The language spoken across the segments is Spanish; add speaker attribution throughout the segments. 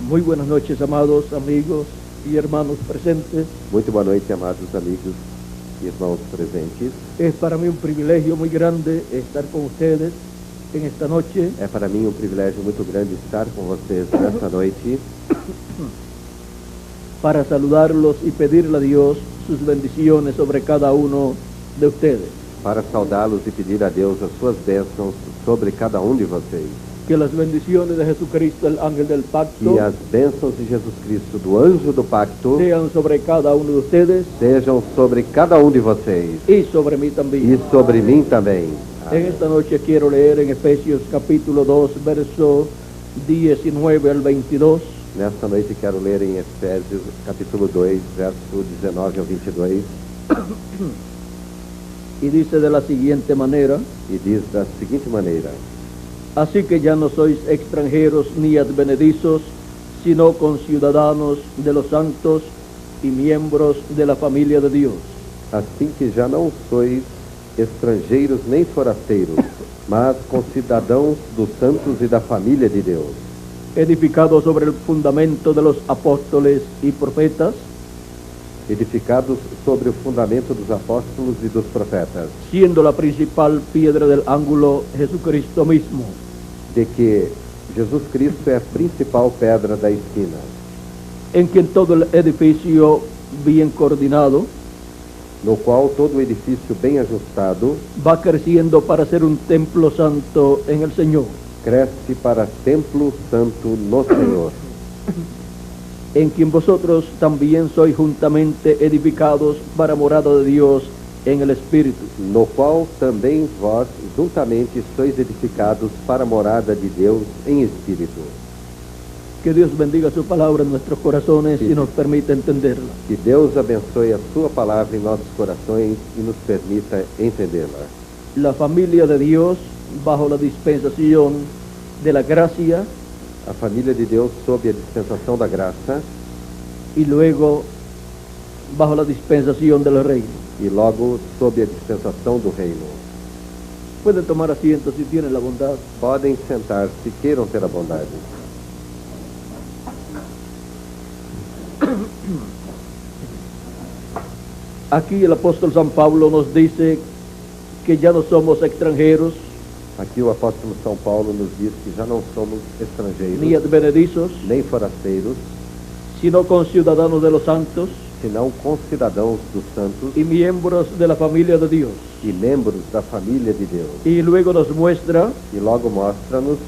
Speaker 1: Muy buenas noches, amados amigos y hermanos presentes.
Speaker 2: Muito boa noite, amados amigos e irmãos presentes.
Speaker 1: Es para mí un privilegio muy grande estar con ustedes en esta noche
Speaker 2: É para mim um privilégio muito grande estar com vocês nesta noite
Speaker 1: para saludarlos y pedirle a Dios sus bendiciones sobre cada uno de ustedes.
Speaker 2: para saudá-los e pedir a Deus as suas bênçãos sobre cada um de vocês.
Speaker 1: Que las bendiciones de Jesucristo, el ángel del pacto,
Speaker 2: Que as bênçãos de Jesus Cristo, do anjo do pacto,
Speaker 1: sean sobre cada uno de ustedes
Speaker 2: sejam sobre cada um de vocês
Speaker 1: y sobre mí también.
Speaker 2: e sobre mim também.
Speaker 1: En esta noche quiero leer en Efesios capítulo 2, verso 19 al 22.
Speaker 2: Nesta noite quero ler em Efésios capítulo 2, verso 19 ao 22,
Speaker 1: Y dice de la siguiente manera:
Speaker 2: e diz da seguinte maneira:
Speaker 1: así que ya no sois extranjeros ni advenedizos, sino conciudadanos de los santos y miembros de la familia de Dios.
Speaker 2: Assim que já não sois estrangeiros nem forasteiros, mas concidadãos dos santos e da família de Deus,
Speaker 1: Edificados sobre el fundamento de los apóstoles y profetas,
Speaker 2: edificados sobre o fundamento dos apóstolos e dos profetas,
Speaker 1: siendo la principal piedra del ángulo Jesucristo mismo,
Speaker 2: de que Jesus Cristo é a principal pedra da esquina,
Speaker 1: en quien todo el edificio bien coordinado
Speaker 2: no qual todo o edifício bem ajustado
Speaker 1: va creciendo para ser un templo santo en el Señor,
Speaker 2: cresce para templo santo no Senhor,
Speaker 1: en quien vosotros también sois juntamente edificados para morada de Dios en el Espíritu.
Speaker 2: no qual também vós juntamente sois edificados para a morada de Deus em Espírito.
Speaker 1: Que Dios bendiga su palabra en nuestros corazones
Speaker 2: Sí.
Speaker 1: y nos permita entenderla.
Speaker 2: Que Deus abençoe a sua palavra em nossos corações e nos permita entendê-la.
Speaker 1: La familia de Dios, bajo la dispensación de la gracia
Speaker 2: A família de Deus sob a dispensação da graça
Speaker 1: y luego bajo la dispensación del reino.
Speaker 2: e logo sob a dispensação do reino.
Speaker 1: Pueden tomar asiento si tienen la bondad.
Speaker 2: Podem sentar-se, queiram ter a bondade.
Speaker 1: Aquí el apóstol San Pablo nos dice que ya no somos extranjeros
Speaker 2: Aqui o apóstolo São Paulo nos diz que já não somos estrangeiros,
Speaker 1: ni advenedizos,
Speaker 2: nem forasteiros,
Speaker 1: sino conciudadanos de los santos
Speaker 2: senão concidadãos dos santos
Speaker 1: y miembros de la familia de Dios.
Speaker 2: e membros da família de Deus.
Speaker 1: Y luego nos muestra
Speaker 2: E logo mostra-nos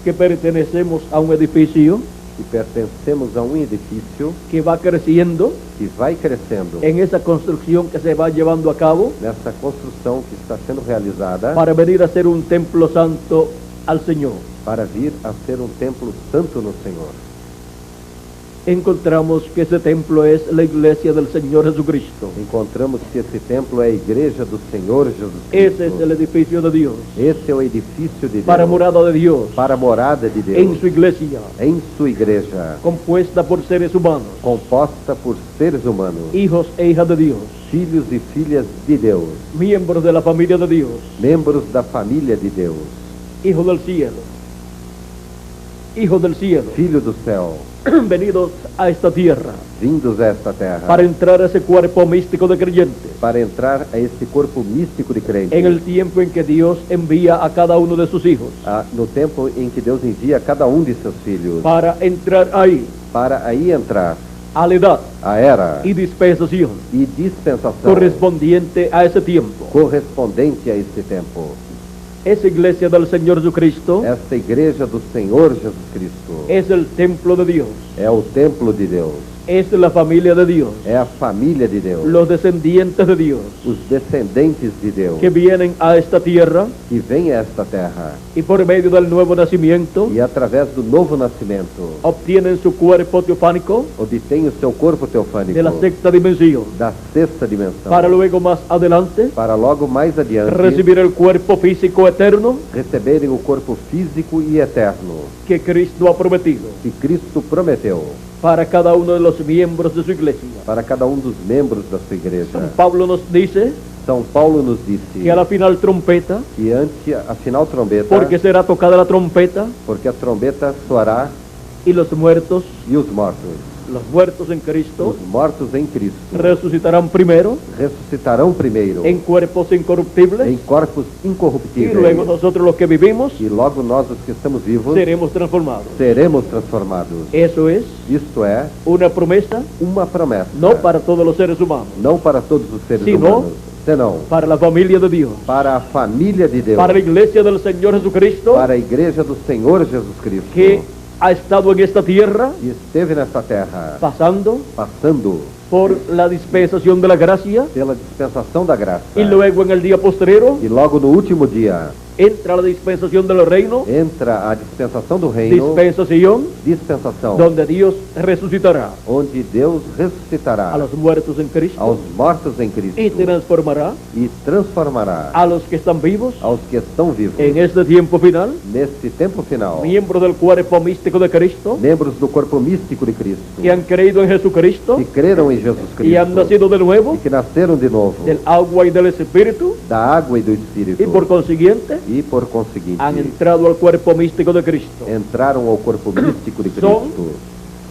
Speaker 1: que pertenecemos a un edificio
Speaker 2: que pertencemos a um edifício
Speaker 1: que va creciendo
Speaker 2: que vai crescendo
Speaker 1: en esa construcción que se va llevando a cabo
Speaker 2: nessa construção que está sendo realizada
Speaker 1: para venir a ser un templo santo al Señor.
Speaker 2: para vir a ser um templo santo no Senhor.
Speaker 1: Encontramos que ese templo es la iglesia del Señor Jesucristo.
Speaker 2: Encontramos que esse templo é a igreja do Senhor Jesus
Speaker 1: Ese es
Speaker 2: Cristo.
Speaker 1: el edificio de Dios,
Speaker 2: Esse é o edifício de Deus
Speaker 1: para morada de Dios,
Speaker 2: para a morada de Deus
Speaker 1: en su iglesia,
Speaker 2: em sua igreja,
Speaker 1: compuesta por seres humanos,
Speaker 2: composta por seres humanos,
Speaker 1: hijos e hijas de Dios,
Speaker 2: filhos e filhas de Deus,
Speaker 1: miembros de la familia de Dios,
Speaker 2: membros da família de Deus,
Speaker 1: hijos del cielo, hijos del cielo,
Speaker 2: filho do céu,
Speaker 1: venidos a esta tierra
Speaker 2: vindos a esta terra
Speaker 1: para entrar a ese cuerpo místico de creyentes,
Speaker 2: para entrar a esse corpo místico de crentes,
Speaker 1: en el tiempo en que Dios envía a cada uno de sus hijos,
Speaker 2: no tempo em que Deus envia cada um de seus filhos,
Speaker 1: para entrar ahí
Speaker 2: para aí entrar
Speaker 1: a la edad
Speaker 2: a era
Speaker 1: y dispensación
Speaker 2: e dispensação
Speaker 1: correspondiente a ese tiempo.
Speaker 2: correspondente a esse tempo.
Speaker 1: Esa iglesia del Señor Jesucristo
Speaker 2: Esta igreja do Senhor Jesus Cristo
Speaker 1: es el templo de Dios,
Speaker 2: é o templo de Deus,
Speaker 1: es la familia de Dios,
Speaker 2: é a família de Deus,
Speaker 1: los descendientes de Dios
Speaker 2: os descendentes de Deus
Speaker 1: que vienen a esta tierra
Speaker 2: que vêm a esta terra
Speaker 1: y por medio del nuevo nacimiento
Speaker 2: e através do novo nascimento
Speaker 1: obtienen su cuerpo teofánico
Speaker 2: obtêm o seu corpo teofânico
Speaker 1: de la sexta dimensión,
Speaker 2: da sexta dimensão,
Speaker 1: para luego más adelante
Speaker 2: para logo mais adiante
Speaker 1: recibir el cuerpo físico eterno
Speaker 2: receberem o corpo físico e eterno
Speaker 1: que Cristo ha prometido
Speaker 2: que Cristo prometeu
Speaker 1: para cada uno de los miembros de su iglesia.
Speaker 2: para cada um dos membros da sua igreja.
Speaker 1: San Pablo nos dice
Speaker 2: São Paulo nos disse
Speaker 1: que a la final trompeta,
Speaker 2: que ante a final trombeta,
Speaker 1: porque será tocada la trompeta,
Speaker 2: porque a trombeta soará
Speaker 1: y los muertos en Cristo
Speaker 2: os mortos em Cristo,
Speaker 1: resucitarán primero
Speaker 2: ressuscitarão primeiro
Speaker 1: en cuerpos incorruptibles
Speaker 2: em corpos
Speaker 1: y
Speaker 2: incorruptíveis,
Speaker 1: luego nosotros los que vivimos
Speaker 2: e logo nós, os que estamos vivos,
Speaker 1: seremos transformados.
Speaker 2: seremos transformados.
Speaker 1: Eso es
Speaker 2: Isto é
Speaker 1: una promesa
Speaker 2: uma promessa,
Speaker 1: no para todos los seres humanos,
Speaker 2: não para todos os seres
Speaker 1: Sino
Speaker 2: humanos, senão
Speaker 1: para la familia de Dios,
Speaker 2: para a família de Deus,
Speaker 1: para la iglesia del Señor Jesucristo
Speaker 2: para a igreja do Senhor Jesus Cristo,
Speaker 1: que ha estado en esta tierra
Speaker 2: que esteve nesta terra,
Speaker 1: pasando
Speaker 2: passando
Speaker 1: por la dispensación de la gracia
Speaker 2: pela dispensação da graça,
Speaker 1: y luego en el día postrero
Speaker 2: e logo no último dia
Speaker 1: entra la dispensación del reino,
Speaker 2: entra a dispensação do reino, dispensação
Speaker 1: donde Dios resucitará
Speaker 2: onde Deus ressuscitará
Speaker 1: a los muertos en Cristo
Speaker 2: aos mortos em Cristo
Speaker 1: y transformará
Speaker 2: e transformará
Speaker 1: a los que están vivos
Speaker 2: aos que estão vivos
Speaker 1: en este tiempo final,
Speaker 2: neste tempo final,
Speaker 1: miembros del cuerpo místico de Cristo,
Speaker 2: membros do corpo místico de Cristo,
Speaker 1: que han creído en Jesucristo
Speaker 2: que creram em Jesus
Speaker 1: y han
Speaker 2: Cristo
Speaker 1: nacido de nuevo
Speaker 2: e que nasceram de novo
Speaker 1: del agua y del Espíritu
Speaker 2: da água e do Espírito,
Speaker 1: y por consiguiente
Speaker 2: e por conseguinte
Speaker 1: han entrado al cuerpo místico de Cristo.
Speaker 2: entraram ao corpo místico de
Speaker 1: São
Speaker 2: Cristo.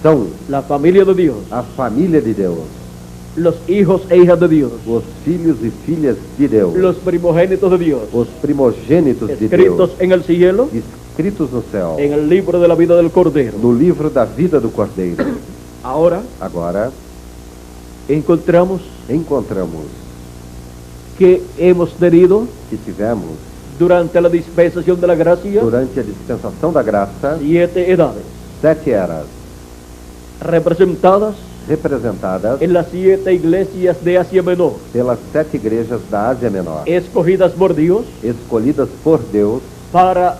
Speaker 2: São
Speaker 1: la familia de Dios,
Speaker 2: a família de Deus,
Speaker 1: los hijos e hijas de Dios,
Speaker 2: os filhos e filhas de Deus,
Speaker 1: los primogénitos de Dios,
Speaker 2: os primogênitos de
Speaker 1: escritos
Speaker 2: Deus,
Speaker 1: en el cielo,
Speaker 2: escritos no céu,
Speaker 1: en el libro de la vida del Cordero.
Speaker 2: no livro da vida do Cordeiro.
Speaker 1: Ahora
Speaker 2: Agora
Speaker 1: encontramos
Speaker 2: encontramos
Speaker 1: que hemos tenido
Speaker 2: que tivemos,
Speaker 1: durante la dispensación de la gracia
Speaker 2: durante a dispensação da graça,
Speaker 1: 7 edades
Speaker 2: 7 eras
Speaker 1: representadas
Speaker 2: representadas
Speaker 1: en las 7 iglesias de Asia Menor,
Speaker 2: pelas 7 igrejas da Ásia Menor,
Speaker 1: escogidas por Dios
Speaker 2: escolhidas por Deus
Speaker 1: para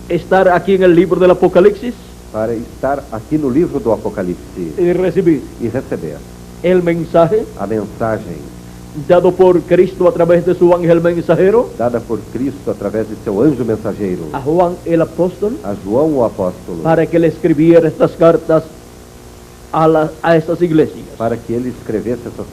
Speaker 1: estar aquí en el libro del Apocalipsis
Speaker 2: para estar aqui no livro do Apocalipse
Speaker 1: y recibir
Speaker 2: e receber
Speaker 1: el mensaje
Speaker 2: a mensagem
Speaker 1: dado por Cristo a través de su ángel mensajero
Speaker 2: dada por Cristo através de seu anjo mensageiro
Speaker 1: a Juan el apóstol
Speaker 2: a João o apóstolo,
Speaker 1: para que le escribiera estas cartas a estas iglesias,
Speaker 2: para que ele escrevesse essas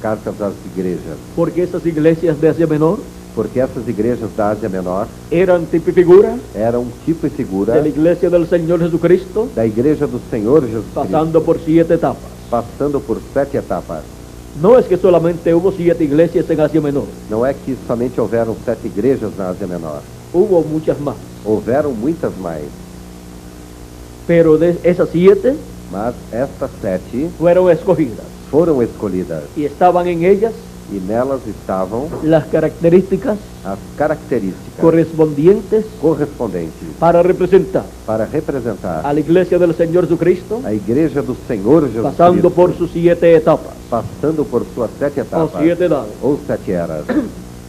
Speaker 2: cartas às igrejas,
Speaker 1: porque esas iglesias de Asia Menor
Speaker 2: porque essas igrejas da Ásia Menor
Speaker 1: eran tipo y figura
Speaker 2: eram tipo e figura
Speaker 1: de la iglesia del Señor Jesucristo,
Speaker 2: da igreja do Senhor Jesus
Speaker 1: pasando
Speaker 2: Cristo,
Speaker 1: por 7 etapas.
Speaker 2: passando por 7 etapas.
Speaker 1: No es que solamente hubo 7 iglesias en Asia Menor,
Speaker 2: Não é que somente houveram 7 igrejas na Ásia Menor,
Speaker 1: hubo muchas más,
Speaker 2: houveram muitas mais,
Speaker 1: pero de esas 7
Speaker 2: mas estas 7
Speaker 1: fueron escogidas
Speaker 2: foram escolhidas
Speaker 1: y estaban en ellas
Speaker 2: e nelas estavam
Speaker 1: las características
Speaker 2: as características
Speaker 1: correspondientes
Speaker 2: correspondentes
Speaker 1: para representar
Speaker 2: para representar
Speaker 1: a la iglesia del Señor Jesucristo,
Speaker 2: a igreja do Senhor Jesus
Speaker 1: pasando
Speaker 2: Cristo,
Speaker 1: por sus 7 etapas
Speaker 2: passando por suas 7
Speaker 1: o
Speaker 2: etapas
Speaker 1: 7 edades.
Speaker 2: ou 7 eras.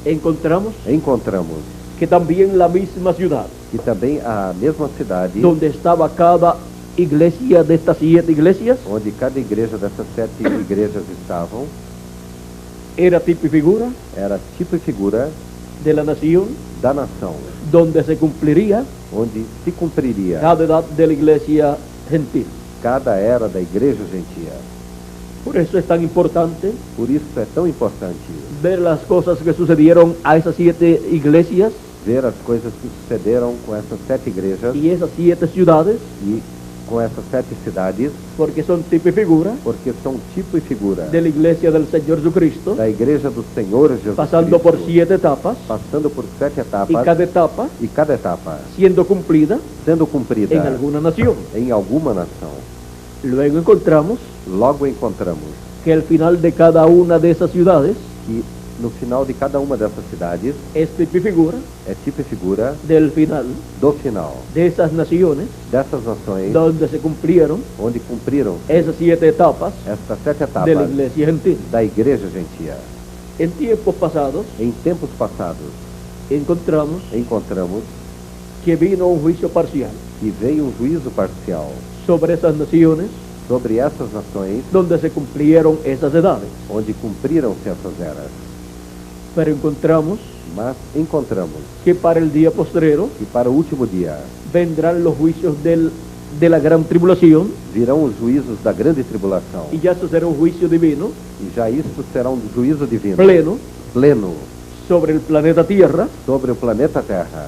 Speaker 1: Encontramos
Speaker 2: Encontramos
Speaker 1: que también la misma ciudad
Speaker 2: que também a mesma cidade
Speaker 1: donde estaba cada iglesia de estas 7 iglesias
Speaker 2: onde cada igreja dessas 7 igrejas estavam
Speaker 1: era tipo y figura
Speaker 2: era tipo e figura
Speaker 1: de la nación
Speaker 2: da nação,
Speaker 1: donde se cumpliría
Speaker 2: onde se cumpriria
Speaker 1: cada edad de la iglesia gentil.
Speaker 2: cada era da igreja gentia.
Speaker 1: Por eso es tan importante
Speaker 2: Por isso é tão importante
Speaker 1: ver las cosas que sucedieron a esas 7 iglesias
Speaker 2: ver as coisas que sucederam com essas 7 igrejas
Speaker 1: y esas 7 ciudades,
Speaker 2: e com essas 7 cidades,
Speaker 1: porque son tipo y figura
Speaker 2: porque são tipo e figura
Speaker 1: de la iglesia del Señor Jesucristo,
Speaker 2: da igreja do Senhor Jesus
Speaker 1: pasando por
Speaker 2: Cristo,
Speaker 1: 7 etapas
Speaker 2: passando por 7
Speaker 1: y
Speaker 2: etapas
Speaker 1: cada etapa siendo cumplida
Speaker 2: sendo cumprida
Speaker 1: en alguna nación.
Speaker 2: em alguma nação.
Speaker 1: Luego encontramos
Speaker 2: Logo encontramos
Speaker 1: que el final de cada una de esas ciudades
Speaker 2: que no final de cada uma dessas cidades
Speaker 1: es tipo y figura
Speaker 2: é tipo e figura
Speaker 1: del final
Speaker 2: do final
Speaker 1: de esas naciones
Speaker 2: dessas nações
Speaker 1: donde se cumplieron
Speaker 2: onde cumpriram
Speaker 1: esas 7 etapas
Speaker 2: estas 7
Speaker 1: de la
Speaker 2: etapas
Speaker 1: iglesia gentil.
Speaker 2: da igreja gentia.
Speaker 1: En tiempos pasados
Speaker 2: Em tempos passados
Speaker 1: encontramos
Speaker 2: encontramos
Speaker 1: que vino un juicio parcial
Speaker 2: que veio um juízo parcial
Speaker 1: sobre esas naciones
Speaker 2: sobre essas nações
Speaker 1: donde se cumplieron esas edades.
Speaker 2: onde cumpriram-se essas eras.
Speaker 1: Pero encontramos
Speaker 2: Mas encontramos
Speaker 1: que para el día postrero
Speaker 2: que para o último dia
Speaker 1: vendrán los juicios de la gran tribulación
Speaker 2: virão os juízos da grande tribulação.
Speaker 1: y ya eso será un juicio divino
Speaker 2: E já isto será um juízo divino
Speaker 1: pleno
Speaker 2: pleno
Speaker 1: sobre el planeta Tierra,
Speaker 2: sobre o planeta Terra.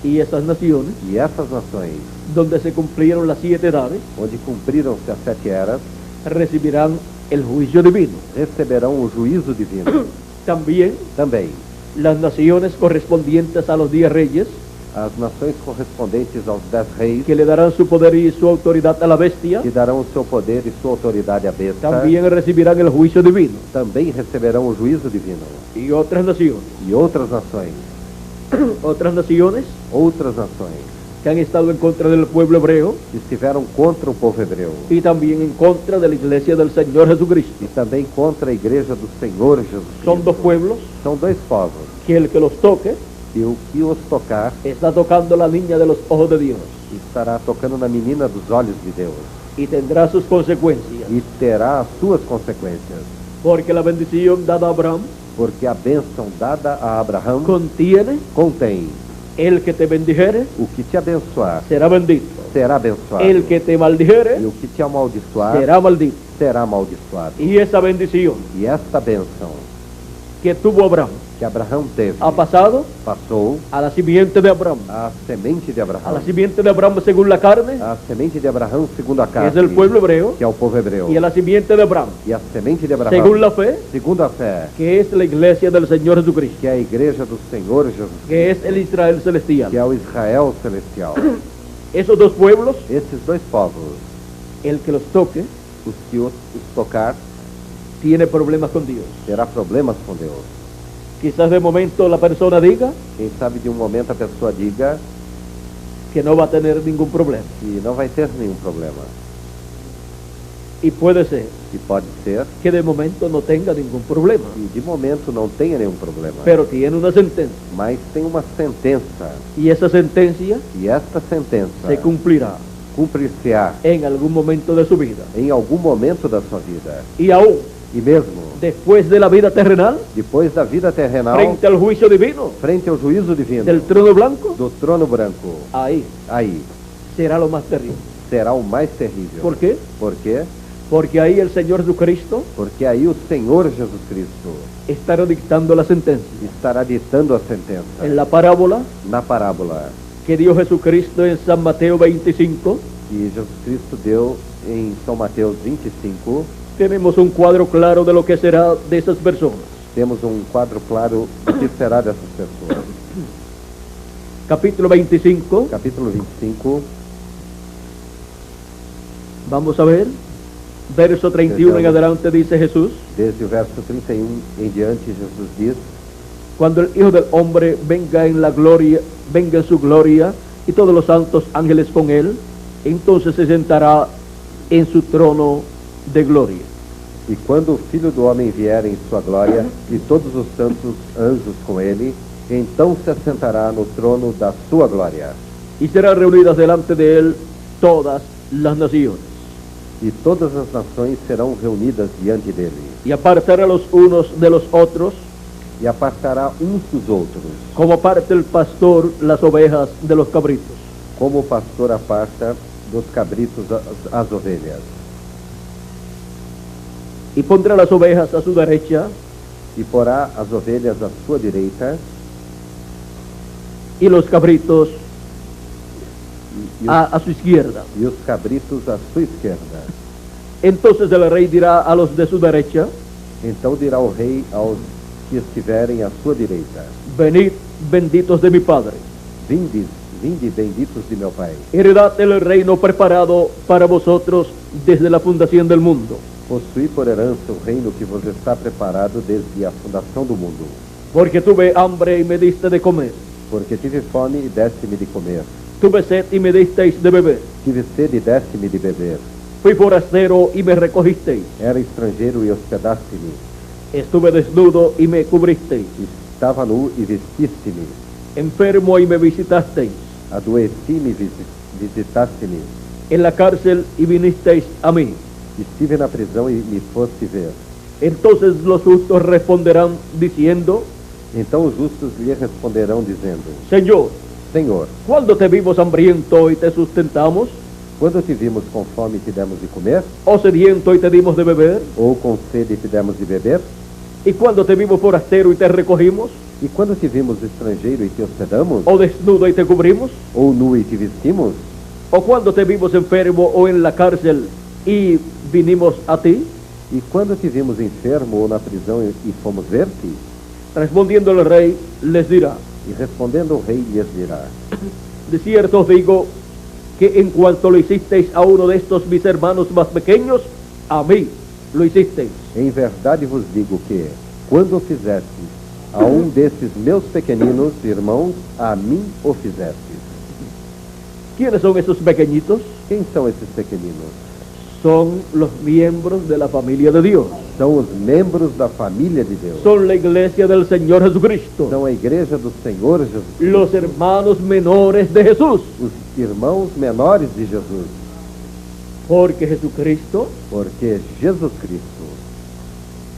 Speaker 1: Y esas naciones,
Speaker 2: E essas nações,
Speaker 1: donde se cumplieron las 7 edades,
Speaker 2: onde cumpriram-se as 7 eras,
Speaker 1: recibirán el juicio divino.
Speaker 2: receberão o juízo divino.
Speaker 1: También
Speaker 2: Também,
Speaker 1: las naciones correspondientes a los 10 reyes,
Speaker 2: as nações correspondentes aos 10 reis,
Speaker 1: que le darán su poder y su autoridad a la bestia,
Speaker 2: que darão o seu poder e sua autoridade à besta,
Speaker 1: también recibirán el juicio divino.
Speaker 2: também receberão o juízo divino.
Speaker 1: Y otras naciones,
Speaker 2: E outras nações
Speaker 1: otras naciones que han estado en contra del pueblo hebreo
Speaker 2: que estiveram contra o povo hebreu
Speaker 1: y también en contra de la iglesia del Señor Jesucristo.
Speaker 2: e também contra a igreja do Senhor Jesus
Speaker 1: Son dos
Speaker 2: Cristo.
Speaker 1: pueblos
Speaker 2: São 2 povos,
Speaker 1: que el que los toque
Speaker 2: e o que os tocar
Speaker 1: está tocando la niña de los ojos de Dios
Speaker 2: estará tocando na menina dos olhos de Deus
Speaker 1: y tendrá sus consecuencias.
Speaker 2: e terá as suas consequências,
Speaker 1: Porque la bendición dada a Abraham
Speaker 2: porque a bênção dada a Abraão
Speaker 1: contiene:
Speaker 2: contém
Speaker 1: el que te bendijere
Speaker 2: o que te abençoar
Speaker 1: será bendito,
Speaker 2: será abençoado,
Speaker 1: el que te maldijere
Speaker 2: e o que te amaldiçoar
Speaker 1: será maldito.
Speaker 2: será amaldiçoado.
Speaker 1: Y esa bendición
Speaker 2: E esta bênção
Speaker 1: que tuvo Abraham
Speaker 2: que Abraão teve
Speaker 1: ha pasado
Speaker 2: passou
Speaker 1: a la simiente de Abraham,
Speaker 2: à semente de
Speaker 1: a la
Speaker 2: Abraão,
Speaker 1: simiente de Abraham según la carne,
Speaker 2: a semente de Abraão segundo a
Speaker 1: que
Speaker 2: carne,
Speaker 1: es el pueblo hebreo,
Speaker 2: que é o povo hebreu,
Speaker 1: y a la simiente de Abraham
Speaker 2: e a semente de Abraão
Speaker 1: según la fe,
Speaker 2: segundo a fé,
Speaker 1: que es la iglesia del Señor Jesucristo,
Speaker 2: que é a igreja do Senhor Jesus
Speaker 1: que es
Speaker 2: Cristo,
Speaker 1: el Israel celestial.
Speaker 2: que é o Israel celestial.
Speaker 1: Esos dos pueblos,
Speaker 2: Esses 2 povos,
Speaker 1: el que los toque
Speaker 2: os que os tocar,
Speaker 1: tiene problemas con Dios.
Speaker 2: terá problemas com Deus.
Speaker 1: Quizás de momento la persona diga
Speaker 2: Quem sabe de um momento a pessoa diga
Speaker 1: que no va a tener ningún problema.
Speaker 2: que não vai ter nenhum problema.
Speaker 1: Y puede ser
Speaker 2: E pode ser
Speaker 1: que de momento no tenga ningún problema,
Speaker 2: que de momento não tenha nenhum problema.
Speaker 1: pero tiene una sentencia.
Speaker 2: Mas tem uma sentença,
Speaker 1: Y esa sentencia
Speaker 2: e esta sentença
Speaker 1: se cumplirá
Speaker 2: cumprir-se-á
Speaker 1: en algún momento de su vida.
Speaker 2: em algum momento da sua vida.
Speaker 1: Y aún
Speaker 2: E mesmo
Speaker 1: después de la vida terrenal,
Speaker 2: depois da vida terrenal,
Speaker 1: frente al juicio divino
Speaker 2: frente ao juízo divino
Speaker 1: del trono blanco,
Speaker 2: do trono branco,
Speaker 1: ahí
Speaker 2: aí
Speaker 1: será lo más terrible.
Speaker 2: será o mais terrível.
Speaker 1: ¿Por qué?
Speaker 2: Por quê?
Speaker 1: Porque ahí el Señor Jesucristo
Speaker 2: Porque aí o Senhor Jesus Cristo
Speaker 1: estará dictando la sentencia.
Speaker 2: estará ditando a sentença.
Speaker 1: En la parábola
Speaker 2: Na parábola
Speaker 1: que dio Jesucristo en San Mateo 25,
Speaker 2: que Jesus Cristo deu em São Mateus 25,
Speaker 1: tenemos un cuadro claro de lo que será de esas personas.
Speaker 2: temos um quadro claro do que será dessas pessoas.
Speaker 1: Capítulo 25,
Speaker 2: Capítulo 25,
Speaker 1: vamos a ver, verso 31 en adelante dice Jesús:
Speaker 2: desde o verso 31 em diante, Jesus diz:
Speaker 1: cuando el Hijo del Hombre venga en la gloria, venga en su gloria, y todos los santos ángeles con él, entonces se sentará en su trono de gloria.
Speaker 2: E quando o Filho do Homem vier em sua glória, e todos os santos anjos com ele, então se assentará no trono da sua glória.
Speaker 1: Y serán reunidas delante de él todas las naciones,
Speaker 2: E todas as nações serão reunidas diante dele,
Speaker 1: y apartará los unos de los otros,
Speaker 2: e apartará uns dos outros,
Speaker 1: como parte el pastor las ovejas de los cabritos.
Speaker 2: como o pastor aparta dos cabritos as ovelhas.
Speaker 1: Y pondrá las ovejas a su derecha
Speaker 2: E porá as ovelhas à sua direita,
Speaker 1: y los cabritos
Speaker 2: e
Speaker 1: a su izquierda.
Speaker 2: os cabritos à sua esquerda.
Speaker 1: Entonces el rey dirá a los de su derecha:
Speaker 2: Então dirá o rei aos que estiverem à sua direita:
Speaker 1: venid, benditos de mi Padre,
Speaker 2: Vinde, vinde benditos de meu Pai,
Speaker 1: heredad el reino preparado para vosotros desde la fundación del mundo.
Speaker 2: possuí por herança o reino que vos está preparado desde a fundação do mundo.
Speaker 1: Porque tuve hambre y me diste de comer,
Speaker 2: Porque tive fome e deste-me de comer,
Speaker 1: tuve sed y me disteis de beber,
Speaker 2: tive sede e deste-me de beber,
Speaker 1: fui forastero y me recogisteis,
Speaker 2: era estrangeiro e hospedaste-me,
Speaker 1: estuve desnudo y me cubristeis,
Speaker 2: estava nu e vestiste-me,
Speaker 1: enfermo y me visitasteis,
Speaker 2: adoeci e visitaste-me,
Speaker 1: en la cárcel y vinisteis a mí.
Speaker 2: estive na prisão e me foste ver.
Speaker 1: Entonces los justos responderán diciendo:
Speaker 2: Então os justos lhe responderão dizendo:
Speaker 1: Señor,
Speaker 2: Senhor,
Speaker 1: ¿cuándo te vimos hambriento y te sustentamos?
Speaker 2: quando te vimos com fome e te demos de comer,
Speaker 1: ¿O sediento y te dimos de beber?
Speaker 2: ou com sede e te demos de beber?
Speaker 1: ¿Y cuándo te vimos forastero y te recogimos?
Speaker 2: E quando te vimos estrangeiro e te hospedamos,
Speaker 1: ¿O desnudo y te cubrimos?
Speaker 2: ou nu e te vestimos?
Speaker 1: ¿O cuando te vimos enfermo o en la cárcel y vinimos a ti?
Speaker 2: E quando te vimos enfermo ou na prisão e fomos ver-te?
Speaker 1: Respondiendo el rey, les dirá:
Speaker 2: E respondendo o rei lhes dirá:
Speaker 1: de cierto os digo que en cuanto lo hicisteis a uno de estos mis hermanos más pequeños, a mí lo hicisteis.
Speaker 2: Em verdade vos digo que, quando o fizestes a desses meus pequeninos irmãos, a mim o fizestes.
Speaker 1: ¿Quiénes son esos pequeñitos?
Speaker 2: Quem são esses pequeninos?
Speaker 1: Son los miembros de la familia de Dios.
Speaker 2: São os membros da família de Deus.
Speaker 1: Son la iglesia del Señor Jesucristo.
Speaker 2: São a igreja do Senhor Jesus.
Speaker 1: Los hermanos menores de Jesús.
Speaker 2: Os irmãos menores de Jesus.
Speaker 1: Porque Jesucristo
Speaker 2: Porque Jesus Cristo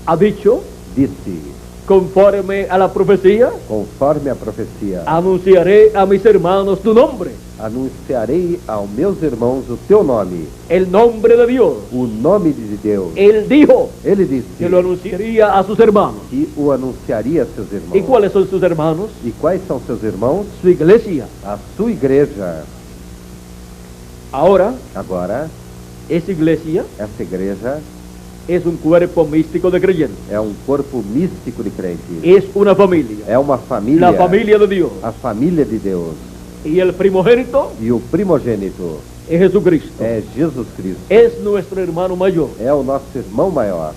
Speaker 1: ha dicho,
Speaker 2: disse,
Speaker 1: conforme a la profecía,
Speaker 2: conforme a profecia,
Speaker 1: anunciaré a mis hermanos tu nombre,
Speaker 2: anunciarei aos meus irmãos o teu nome,
Speaker 1: el nombre de Dios.
Speaker 2: o nome de Deus.
Speaker 1: Él dijo
Speaker 2: Ele disse
Speaker 1: que lo anunciaría a sus hermanos.
Speaker 2: que o anunciaria a seus irmãos.
Speaker 1: ¿Y cuáles son sus hermanos?
Speaker 2: E quais são seus irmãos?
Speaker 1: Su iglesia.
Speaker 2: A sua igreja.
Speaker 1: Ahora,
Speaker 2: Agora,
Speaker 1: esa iglesia
Speaker 2: essa igreja
Speaker 1: es un cuerpo místico de creyentes.
Speaker 2: é um corpo místico de crentes.
Speaker 1: Es una familia.
Speaker 2: É uma família,
Speaker 1: La familia de Dios.
Speaker 2: a família de Deus.
Speaker 1: Y el primogénito
Speaker 2: E o primogênito
Speaker 1: es Jesucristo.
Speaker 2: é Jesus Cristo.
Speaker 1: Es nuestro hermano mayor.
Speaker 2: É o nosso irmão maior.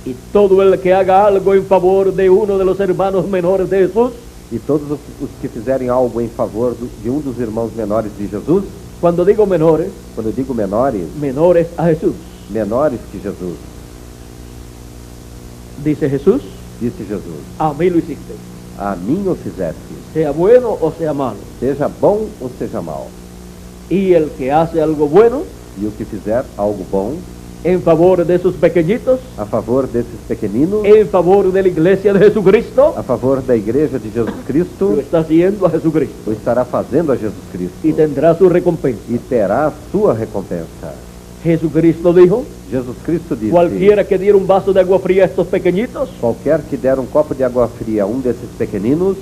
Speaker 1: Y todo el que haga algo en favor de uno de los hermanos menores de Jesús,
Speaker 2: E todos os que fizerem algo em favor de um dos irmãos menores de Jesus,
Speaker 1: cuando digo menores,
Speaker 2: quando eu digo menores,
Speaker 1: menores a Jesús.
Speaker 2: menores que Jesus,
Speaker 1: Dice Jesús,
Speaker 2: disse Jesus,
Speaker 1: a mí lo hiciste.
Speaker 2: a mim o fizeste,
Speaker 1: Sea bueno o sea malo.
Speaker 2: seja bom ou seja mal.
Speaker 1: Y el que hace algo bueno
Speaker 2: E o que fizer algo bom
Speaker 1: en favor de esos pequeñitos,
Speaker 2: a favor desses pequeninos,
Speaker 1: en favor de la iglesia de Jesucristo,
Speaker 2: a favor da igreja de Jesus Cristo,
Speaker 1: lo está haciendo a Jesucristo.
Speaker 2: o estará fazendo a Jesus Cristo
Speaker 1: Y tendrá su recompensa.
Speaker 2: e terá a sua recompensa.
Speaker 1: Jesucristo dijo,
Speaker 2: Jesus Cristo disse:
Speaker 1: cualquiera que diera un vaso de agua fría a estos pequeñitos,
Speaker 2: qualquer que der um copo de água fria a desses pequeninos,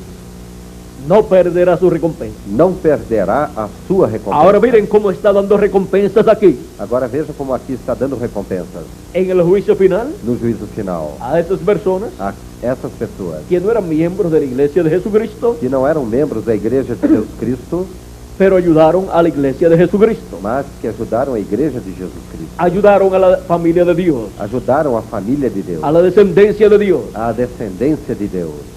Speaker 1: no perderá su recompensa.
Speaker 2: não perderá a sua recompensa.
Speaker 1: Ahora miren cómo está dando recompensas aquí,
Speaker 2: Agora veja como aqui está dando recompensas
Speaker 1: en el juicio final,
Speaker 2: no juízo final
Speaker 1: a estas personas
Speaker 2: a essas pessoas
Speaker 1: que no eran miembros de la iglesia de Jesucristo,
Speaker 2: que não eram membros da igreja de Jesus Cristo,
Speaker 1: pero ayudaron a la iglesia de Jesucristo,
Speaker 2: mas que ajudaram a igreja de Jesus Cristo,
Speaker 1: ayudaron a la familia de Dios,
Speaker 2: ajudaram a família de Deus,
Speaker 1: a la descendencia de Dios.
Speaker 2: a descendência de Deus.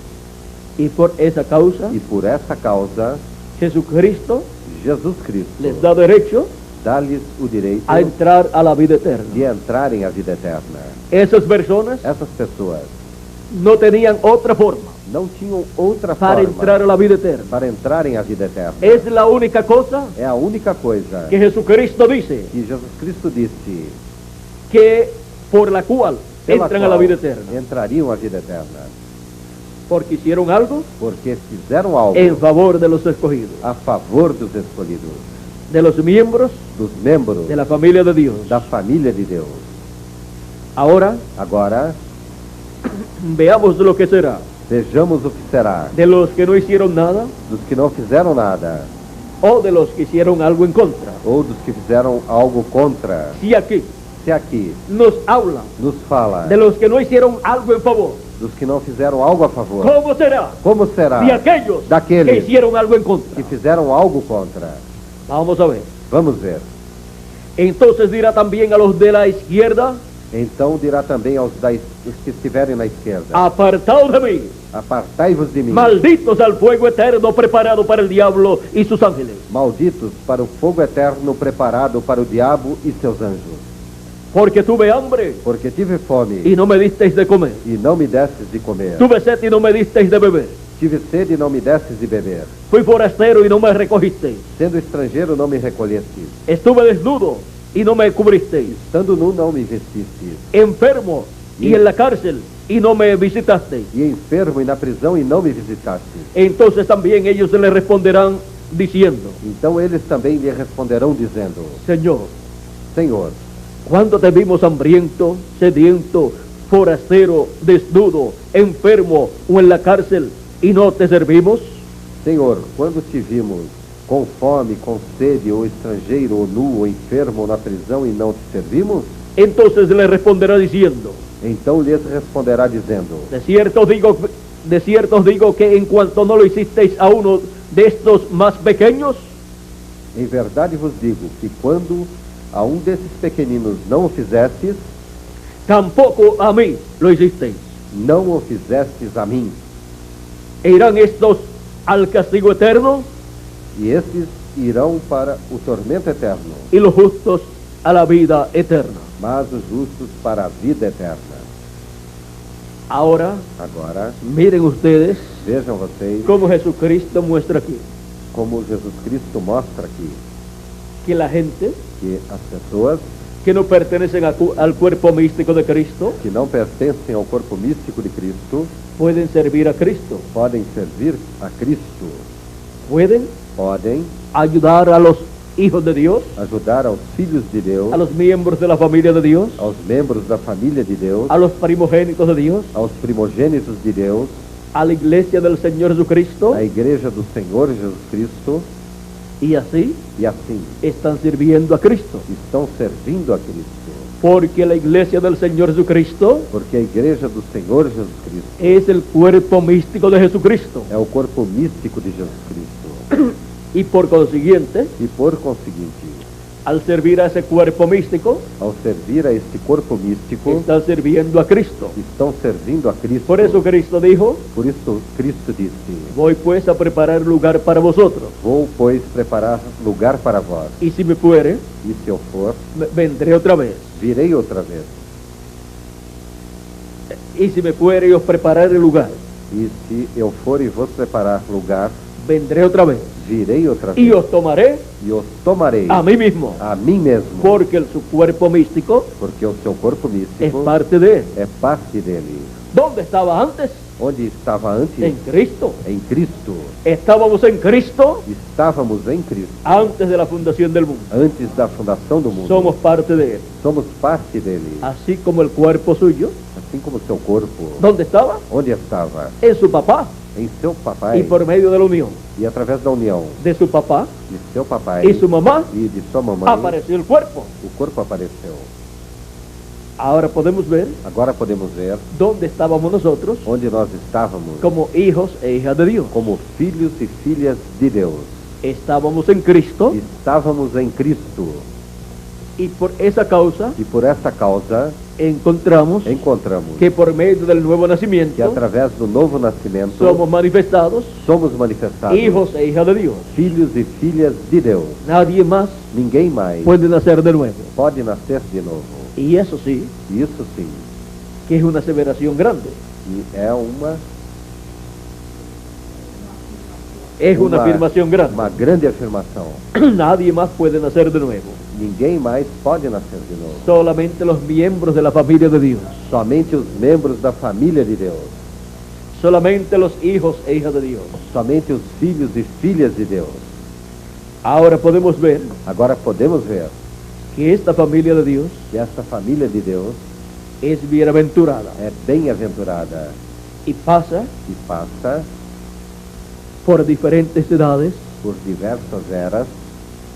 Speaker 1: Y por esa causa,
Speaker 2: E por essa causa,
Speaker 1: Jesucristo
Speaker 2: Jesus Cristo
Speaker 1: les da derecho
Speaker 2: dá-lhes o direito
Speaker 1: a entrar a la vida
Speaker 2: de
Speaker 1: eterna.
Speaker 2: entrarem à vida eterna.
Speaker 1: Esas personas
Speaker 2: Essas pessoas
Speaker 1: no tenían otra forma
Speaker 2: não tinham outra
Speaker 1: para
Speaker 2: forma
Speaker 1: entrar a la vida eterna.
Speaker 2: para entrarem à vida eterna.
Speaker 1: Es la única cosa
Speaker 2: É a única coisa
Speaker 1: que Jesucristo dice
Speaker 2: que Jesus Cristo disse
Speaker 1: que por la cual
Speaker 2: pela
Speaker 1: entran a la
Speaker 2: qual
Speaker 1: vida eterna.
Speaker 2: entrariam à vida eterna,
Speaker 1: Porque hicieron algo
Speaker 2: porque fizeram algo
Speaker 1: en favor de los escogidos,
Speaker 2: a favor dos escolhidos,
Speaker 1: de los miembros
Speaker 2: dos membros
Speaker 1: de la familia de Dios.
Speaker 2: da família de Deus.
Speaker 1: Ahora
Speaker 2: Agora,
Speaker 1: veamos lo que será
Speaker 2: vejamos o que será
Speaker 1: de los que no hicieron nada
Speaker 2: dos que não fizeram nada
Speaker 1: o de los que hicieron algo en contra.
Speaker 2: ou dos que fizeram algo contra.
Speaker 1: Si aquí
Speaker 2: Se aqui
Speaker 1: nos habla
Speaker 2: nos fala
Speaker 1: de los que no hicieron algo en favor,
Speaker 2: dos que não fizeram algo a favor,
Speaker 1: ¿cómo será
Speaker 2: como será
Speaker 1: de aquellos
Speaker 2: daqueles
Speaker 1: que hicieron algo en contra?
Speaker 2: que fizeram algo contra?
Speaker 1: Vamos a ver.
Speaker 2: Vamos ver.
Speaker 1: Entonces dirá también a los de la izquierda,
Speaker 2: Então dirá também aos os que estiverem na esquerda:
Speaker 1: apartaos de mí,
Speaker 2: apartai-vos de mim,
Speaker 1: malditos al fuego eterno preparado para el diablo y sus ángeles.
Speaker 2: malditos para o fogo eterno preparado para o diabo e seus anjos.
Speaker 1: Porque tuve hambre
Speaker 2: Porque tive fome
Speaker 1: y no me disteis de comer.
Speaker 2: e não me destes de comer.
Speaker 1: Tuve sed y no me disteis de beber.
Speaker 2: Tive sede e não me destes de beber.
Speaker 1: Fui forastero y no me recogisteis.
Speaker 2: Sendo estrangeiro, não me recolhestes.
Speaker 1: Estuve desnudo y no me cubristeis.
Speaker 2: Estando nu, não me vestistes.
Speaker 1: Enfermo y en la cárcel y no me visitasteis.
Speaker 2: E enfermo e na prisão e não me visitastes.
Speaker 1: Entonces también ellos le responderán diciendo,
Speaker 2: Então eles também lhe responderão dizendo:
Speaker 1: Señor,
Speaker 2: Senhor,
Speaker 1: ¿cuándo te vimos hambriento, sediento, forastero, desnudo, enfermo o en la cárcel y no te servimos?
Speaker 2: Senhor, quando te vimos com fome, com sede, ou estrangeiro, ou nu, ou enfermo, ou na prisão, e não te servimos?
Speaker 1: Entonces le responderá diciendo,
Speaker 2: Então lhes responderá dizendo:
Speaker 1: de cierto os digo que en cuanto no lo hicisteis a uno de estos más pequeños,
Speaker 2: Em verdade vos digo que quando a um desses pequeninos não o fizestes,
Speaker 1: tampoco a mí lo hicisteis.
Speaker 2: não o fizestes a mim.
Speaker 1: E irán estos al castigo eterno
Speaker 2: E estes irão para o tormento eterno,
Speaker 1: y los justos a la vida eterna.
Speaker 2: mas os justos para a vida eterna.
Speaker 1: Ahora,
Speaker 2: Agora,
Speaker 1: miren ustedes
Speaker 2: vejam vocês
Speaker 1: cómo Jesucristo muestra aquí
Speaker 2: como Jesus Cristo mostra aqui
Speaker 1: que la gente
Speaker 2: que as pessoas
Speaker 1: que no pertenecen al cuerpo místico de Cristo
Speaker 2: que não pertencem ao corpo místico de Cristo
Speaker 1: pueden servir a Cristo,
Speaker 2: podem servir a Cristo,
Speaker 1: pueden
Speaker 2: podem
Speaker 1: ayudar a los hijos de Dios,
Speaker 2: ajudar aos filhos de Deus,
Speaker 1: a los miembros de la familia de Dios,
Speaker 2: aos membros da família de Deus,
Speaker 1: a los primogénitos de Dios,
Speaker 2: aos primogênitos de Deus,
Speaker 1: a la iglesia del Señor Jesucristo,
Speaker 2: à igreja do Senhor Jesus Cristo,
Speaker 1: y así
Speaker 2: e assim
Speaker 1: están sirviendo a Cristo.
Speaker 2: estão servindo a Cristo,
Speaker 1: Porque la iglesia del Señor Jesucristo
Speaker 2: porque a igreja do Senhor Jesus Cristo
Speaker 1: es el cuerpo místico de Jesucristo.
Speaker 2: é o corpo místico de Jesus Cristo,
Speaker 1: Y por consiguiente,
Speaker 2: e por conseguinte,
Speaker 1: al servir a ese cuerpo místico,
Speaker 2: ao servir a este corpo místico,
Speaker 1: están sirviendo a Cristo.
Speaker 2: estão servindo a Cristo.
Speaker 1: Por eso Cristo dijo,
Speaker 2: Por isso Cristo disse:
Speaker 1: voy pues a preparar lugar para vosotros.
Speaker 2: Vou, pois, preparar lugar para vós,
Speaker 1: Y si me fuere,
Speaker 2: e se eu for,
Speaker 1: vendré otra vez.
Speaker 2: virei outra vez.
Speaker 1: Y si me fuere y os prepararé lugar,
Speaker 2: E se eu for e vos preparar lugar,
Speaker 1: vendré otra vez.
Speaker 2: virei outra
Speaker 1: Y
Speaker 2: vez,
Speaker 1: os tomaré
Speaker 2: e os tomarei
Speaker 1: a mí mismo.
Speaker 2: a mim mesmo,
Speaker 1: Porque su cuerpo místico
Speaker 2: porque o seu corpo
Speaker 1: es
Speaker 2: místico
Speaker 1: parte de él.
Speaker 2: é parte dele.
Speaker 1: ¿Dónde estaba antes?
Speaker 2: Onde estava antes?
Speaker 1: En Cristo.
Speaker 2: Em Cristo.
Speaker 1: Estábamos en Cristo
Speaker 2: Estávamos em Cristo
Speaker 1: antes de la fundación del mundo.
Speaker 2: antes da fundação do mundo.
Speaker 1: Somos parte de él.
Speaker 2: Somos parte dele,
Speaker 1: Así como el cuerpo suyo.
Speaker 2: assim como seu corpo.
Speaker 1: ¿Dónde estaba?
Speaker 2: Onde estava?
Speaker 1: En su papá.
Speaker 2: Em seu papai,
Speaker 1: Y por medio de la unión
Speaker 2: e através da união
Speaker 1: de su papá
Speaker 2: de seu papai
Speaker 1: y su mamá,
Speaker 2: e de sua mamãe,
Speaker 1: apareció el cuerpo.
Speaker 2: o corpo apareceu.
Speaker 1: Ahora podemos ver
Speaker 2: Agora podemos ver
Speaker 1: dónde estábamos nosotros
Speaker 2: onde nós estávamos
Speaker 1: como hijos e hijas de Dios.
Speaker 2: como filhos e filhas de Deus.
Speaker 1: Estábamos en Cristo
Speaker 2: Estávamos em Cristo,
Speaker 1: y por esa causa
Speaker 2: e por essa causa
Speaker 1: encontramos
Speaker 2: encontramos
Speaker 1: que por medio del nuevo
Speaker 2: que
Speaker 1: nacimiento
Speaker 2: através do novo nascimento
Speaker 1: somos manifestados
Speaker 2: somos manifestados
Speaker 1: hijos e hijas de Dios.
Speaker 2: filhos e filhas de Deus.
Speaker 1: Nadie más
Speaker 2: Ninguém mais
Speaker 1: puede nacer de nuevo.
Speaker 2: pode nascer de novo.
Speaker 1: Y eso sí,
Speaker 2: Isso sim,
Speaker 1: que es una aseveración grande.
Speaker 2: e é uma
Speaker 1: Es una afirmación grande.
Speaker 2: uma grande afirmação.
Speaker 1: Nadie más puede nacer de nuevo.
Speaker 2: Ninguém mais pode nascer de novo.
Speaker 1: Solamente los miembros de la familia de Dios.
Speaker 2: Somente os membros da família de Deus.
Speaker 1: Solamente los hijos e hijas de Dios.
Speaker 2: Somente os filhos e filhas de Deus.
Speaker 1: Ahora podemos ver
Speaker 2: Agora podemos ver
Speaker 1: que esta familia de Dios
Speaker 2: que esta família de Deus
Speaker 1: es bienaventurada
Speaker 2: é bem-aventurada
Speaker 1: y pasa
Speaker 2: e passa
Speaker 1: por diferentes edades
Speaker 2: por diversas eras.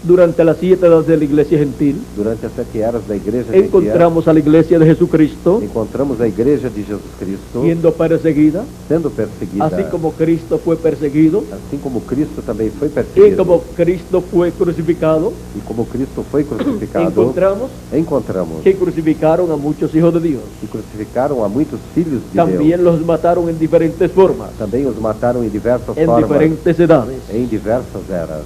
Speaker 1: durante las 7 edades de la iglesia gentil.
Speaker 2: Durante as 7 eras da igreja gentil,
Speaker 1: Encontramos a la iglesia de Jesucristo
Speaker 2: encontramos a igreja de Jesus Cristo
Speaker 1: siendo perseguida,
Speaker 2: sendo perseguida,
Speaker 1: así como Cristo fue perseguido
Speaker 2: assim como Cristo também foi
Speaker 1: y
Speaker 2: perseguido,
Speaker 1: como Cristo fue crucificado.
Speaker 2: e como Cristo foi crucificado,
Speaker 1: Encontramos
Speaker 2: encontramos
Speaker 1: que crucificaron a muchos hijos de Dios.
Speaker 2: que crucificaram a muitos filhos de
Speaker 1: También
Speaker 2: Deus.
Speaker 1: los mataron en diferentes formas,
Speaker 2: Também os mataram em diversas
Speaker 1: en
Speaker 2: formas,
Speaker 1: diferentes edades.
Speaker 2: em diversas eras.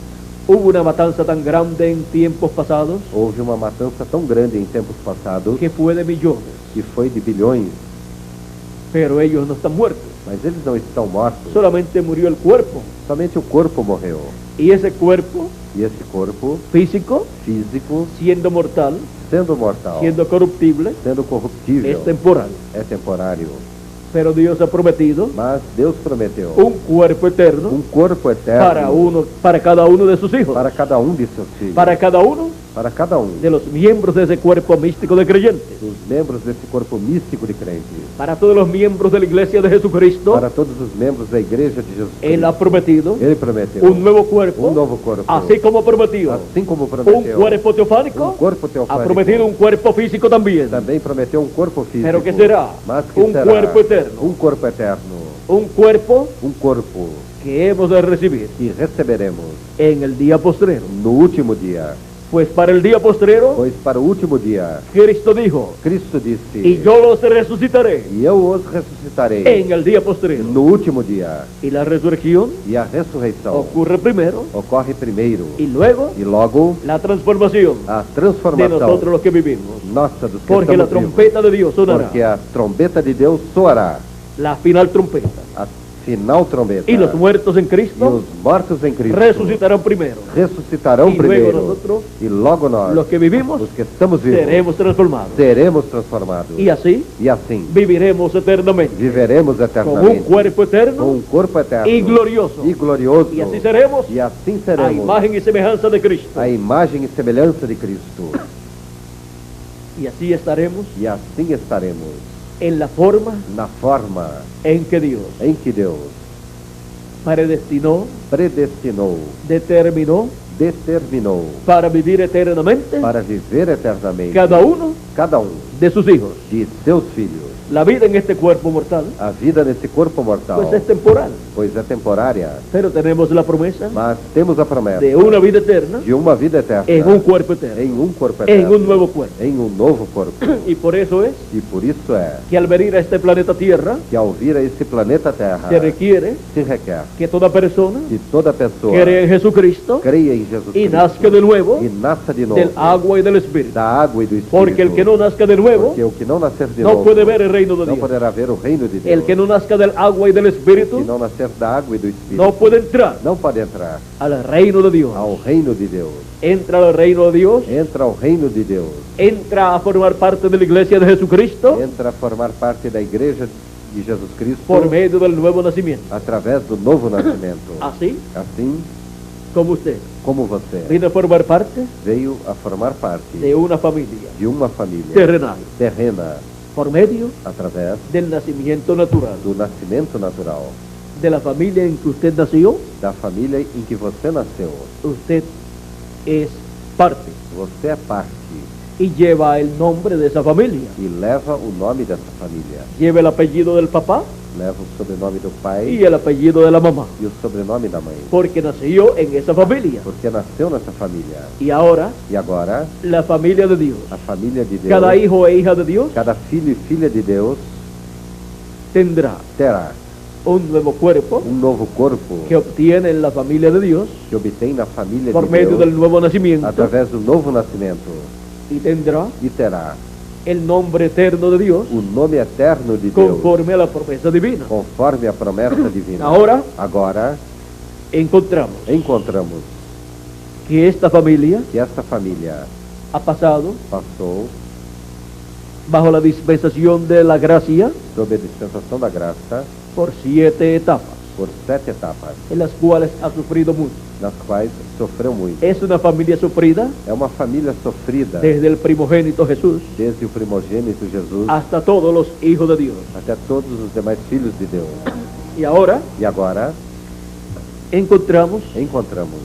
Speaker 1: Hubo una matanza tan grande en tiempos pasados
Speaker 2: Houve uma matança tão grande em tempos passados
Speaker 1: que fue de millones,
Speaker 2: que foi de bilhões,
Speaker 1: pero ellos no están muertos.
Speaker 2: mas eles não estão mortos.
Speaker 1: Solamente murió el cuerpo.
Speaker 2: Somente o corpo morreu.
Speaker 1: Y ese cuerpo
Speaker 2: E esse corpo
Speaker 1: físico,
Speaker 2: físico,
Speaker 1: siendo mortal,
Speaker 2: sendo mortal,
Speaker 1: siendo corruptible,
Speaker 2: sendo corruptível,
Speaker 1: es temporal.
Speaker 2: é temporário.
Speaker 1: Pero Dios ha prometido
Speaker 2: Mas Deus prometeu
Speaker 1: un cuerpo eterno
Speaker 2: um corpo eterno
Speaker 1: para cada uno de sus hijos.
Speaker 2: para cada um de seus filhos.
Speaker 1: Para cada uno
Speaker 2: para cada um
Speaker 1: de los miembros de ese cuerpo místico de creyentes,
Speaker 2: dos membros desse corpo místico de crentes,
Speaker 1: para todos los miembros de la iglesia de Jesucristo.
Speaker 2: para todos os membros da Igreja de Jesus
Speaker 1: Él
Speaker 2: Cristo.
Speaker 1: ha prometido
Speaker 2: Ele prometeu
Speaker 1: un nuevo cuerpo,
Speaker 2: novo corpo,
Speaker 1: así como prometió
Speaker 2: assim como
Speaker 1: un
Speaker 2: prometeu
Speaker 1: cuerpo teofánico,
Speaker 2: corpo
Speaker 1: ha
Speaker 2: teofánico,
Speaker 1: prometido un cuerpo físico también,
Speaker 2: também prometeu corpo físico,
Speaker 1: pero que será
Speaker 2: mas que
Speaker 1: un
Speaker 2: será
Speaker 1: cuerpo eterno,
Speaker 2: corpo eterno,
Speaker 1: un cuerpo
Speaker 2: corpo
Speaker 1: que hemos de recibir
Speaker 2: que receberemos
Speaker 1: en el día postrero.
Speaker 2: no último dia.
Speaker 1: Pues para el día postrero,
Speaker 2: Pois para o último dia,
Speaker 1: Cristo dijo,
Speaker 2: Cristo disse,
Speaker 1: y yo los resucitaré
Speaker 2: e eu os ressuscitarei
Speaker 1: en el día postrero.
Speaker 2: no último dia.
Speaker 1: Y la resurrección
Speaker 2: E a ressurreição
Speaker 1: ocurre primero
Speaker 2: ocorre primeiro,
Speaker 1: y luego
Speaker 2: e logo
Speaker 1: la transformación
Speaker 2: a
Speaker 1: de
Speaker 2: transformação
Speaker 1: nosotros los que vivimos.
Speaker 2: nossa dos que
Speaker 1: Porque la
Speaker 2: estamos vivos.
Speaker 1: trompeta de Dios sonará,
Speaker 2: Porque a trombeta de Deus soará,
Speaker 1: la final trompeta.
Speaker 2: a final trombeta,
Speaker 1: Y los muertos en
Speaker 2: e
Speaker 1: Cristo
Speaker 2: os mortos em Cristo
Speaker 1: resucitarán primero.
Speaker 2: ressuscitarão
Speaker 1: Y luego
Speaker 2: primeiro,
Speaker 1: nosotros,
Speaker 2: e logo nós,
Speaker 1: los que vivimos,
Speaker 2: os que estamos vivos,
Speaker 1: seremos transformados.
Speaker 2: seremos transformados.
Speaker 1: Y así
Speaker 2: E assim
Speaker 1: viviremos eternamente
Speaker 2: viveremos
Speaker 1: con un
Speaker 2: eternamente
Speaker 1: cuerpo
Speaker 2: com
Speaker 1: eterno
Speaker 2: corpo eterno
Speaker 1: y glorioso.
Speaker 2: e glorioso.
Speaker 1: Y así seremos
Speaker 2: E assim
Speaker 1: a
Speaker 2: seremos
Speaker 1: imagen y semejanza de Cristo.
Speaker 2: a imagem e semelhança de Cristo.
Speaker 1: Y así estaremos
Speaker 2: E assim estaremos
Speaker 1: en la forma
Speaker 2: na forma
Speaker 1: en que Dios
Speaker 2: em que Deus
Speaker 1: predestinó,
Speaker 2: predestinou,
Speaker 1: determinó
Speaker 2: determinou
Speaker 1: para vivir eternamente
Speaker 2: para viver eternamente
Speaker 1: cada uno
Speaker 2: cada um
Speaker 1: de sus hijos.
Speaker 2: de seus filhos.
Speaker 1: La vida en este cuerpo mortal
Speaker 2: A vida nesse corpo mortal,
Speaker 1: pues es temporal,
Speaker 2: pois é temporária,
Speaker 1: pero tenemos la promesa
Speaker 2: mas temos a promessa
Speaker 1: de una vida eterna
Speaker 2: de uma vida eterna
Speaker 1: en un cuerpo eterno,
Speaker 2: em corpo
Speaker 1: en
Speaker 2: eterno,
Speaker 1: un nuevo cuerpo.
Speaker 2: em novo corpo.
Speaker 1: Y por eso es
Speaker 2: E por isso é
Speaker 1: que al venir a este planeta Tierra
Speaker 2: que ao vir a esse planeta Terra
Speaker 1: se requiere
Speaker 2: se requer
Speaker 1: que toda persona
Speaker 2: que toda pessoa
Speaker 1: crea en Jesucristo
Speaker 2: creia em Jesus
Speaker 1: y
Speaker 2: Cristo
Speaker 1: nazca de nuevo
Speaker 2: e nasça de novo
Speaker 1: del agua y del Espíritu.
Speaker 2: da água e do Espírito.
Speaker 1: Porque el que no nazca de nuevo
Speaker 2: Porque o que não nascer de
Speaker 1: no
Speaker 2: novo
Speaker 1: puede ver el reino de
Speaker 2: não
Speaker 1: Dios.
Speaker 2: poderá ver o reino de Deus.
Speaker 1: El que no nazca del agua y del
Speaker 2: Se
Speaker 1: Espíritu
Speaker 2: não nascer da água e do Espírito
Speaker 1: no puede entrar
Speaker 2: não pode entrar
Speaker 1: al reino de Dios.
Speaker 2: ao reino de Deus.
Speaker 1: Entra al reino de Dios,
Speaker 2: Entra ao reino de Deus.
Speaker 1: entra a formar parte de la iglesia de Jesucristo
Speaker 2: Entra a formar parte da igreja de Jesus Cristo
Speaker 1: por medio del nuevo nacimiento.
Speaker 2: através do novo nascimento.
Speaker 1: Así
Speaker 2: Assim
Speaker 1: como usted
Speaker 2: como você
Speaker 1: viene a formar parte
Speaker 2: veio a formar parte
Speaker 1: de una familia
Speaker 2: de uma família
Speaker 1: terrenal
Speaker 2: terrena
Speaker 1: por medio
Speaker 2: através
Speaker 1: del nacimiento natural,
Speaker 2: do nascimento natural,
Speaker 1: de la familia en que usted nació.
Speaker 2: da família em que você nasceu.
Speaker 1: Usted es parte
Speaker 2: Você é parte
Speaker 1: y lleva el nombre de esa familia.
Speaker 2: e leva o nome dessa família.
Speaker 1: Lleva el apellido del papá
Speaker 2: Leva o sobrenome do pai
Speaker 1: y el apellido de la mamá,
Speaker 2: e o sobrenome da mãe.
Speaker 1: porque nació en esa familia.
Speaker 2: Porque nasceu nessa família.
Speaker 1: Y ahora
Speaker 2: E agora,
Speaker 1: la familia de Dios,
Speaker 2: a família de Deus,
Speaker 1: cada hijo e hija de Dios
Speaker 2: cada filho e filha de Deus
Speaker 1: tendrá
Speaker 2: terá
Speaker 1: un nuevo cuerpo
Speaker 2: novo corpo
Speaker 1: que obtiene en la familia de Dios
Speaker 2: que obtém na família
Speaker 1: por
Speaker 2: de
Speaker 1: medio
Speaker 2: Deus
Speaker 1: del nuevo nacimiento
Speaker 2: através do novo nascimento
Speaker 1: y tendrá
Speaker 2: e terá
Speaker 1: el nombre eterno de Dios
Speaker 2: o nome eterno de Deus
Speaker 1: conforme a la promesa divina.
Speaker 2: conforme a promessa divina.
Speaker 1: Ahora
Speaker 2: Agora
Speaker 1: encontramos
Speaker 2: encontramos
Speaker 1: que esta familia
Speaker 2: que esta família
Speaker 1: ha pasado
Speaker 2: passou
Speaker 1: bajo la dispensación de la gracia
Speaker 2: sob a dispensação da graça
Speaker 1: por 7 etapas,
Speaker 2: por 7 etapas,
Speaker 1: en las cuales ha sufrido mucho.
Speaker 2: nas quais sofreu muito.
Speaker 1: Es una familia sufrida
Speaker 2: É uma família sofrida
Speaker 1: desde el primogénito Jesús
Speaker 2: desde o primogênito Jesus
Speaker 1: hasta todos los hijos de Dios.
Speaker 2: até todos os demais filhos de Deus.
Speaker 1: Y ahora
Speaker 2: E agora
Speaker 1: encontramos
Speaker 2: encontramos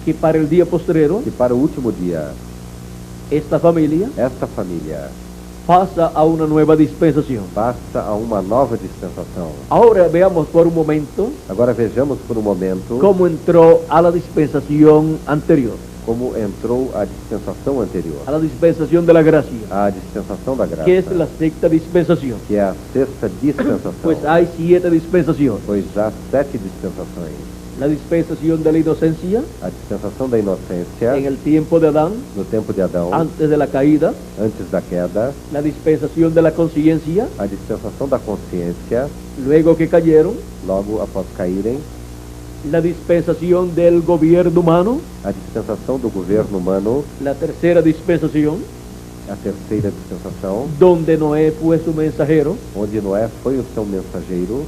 Speaker 1: que para el día postrero
Speaker 2: que para o último dia
Speaker 1: esta familia
Speaker 2: esta família
Speaker 1: pasa a una nueva dispensación.
Speaker 2: passa a uma nova dispensação.
Speaker 1: Ahora veamos por un momento
Speaker 2: Agora vejamos por um momento
Speaker 1: cómo entró a la dispensación anterior,
Speaker 2: como entrou a dispensação anterior,
Speaker 1: a la dispensación de la gracia,
Speaker 2: a dispensação da graça,
Speaker 1: que es la sexta dispensación.
Speaker 2: que é a sexta dispensação.
Speaker 1: Pues hay 7 dispensaciones.
Speaker 2: Pois há 7 dispensações.
Speaker 1: La dispensación de la inocencia
Speaker 2: A dispensação da inocência
Speaker 1: en el tiempo de Adán,
Speaker 2: no tempo de Adão,
Speaker 1: antes de la caída.
Speaker 2: antes da queda,
Speaker 1: La dispensación de la conciencia,
Speaker 2: a dispensação da consciência,
Speaker 1: luego que cayeron.
Speaker 2: logo após caírem,
Speaker 1: La dispensación del gobierno humano,
Speaker 2: a dispensação do governo humano,
Speaker 1: la tercera dispensación,
Speaker 2: a terceira dispensação,
Speaker 1: donde Noé fue su mensajero,
Speaker 2: onde Noé foi o seu mensageiro,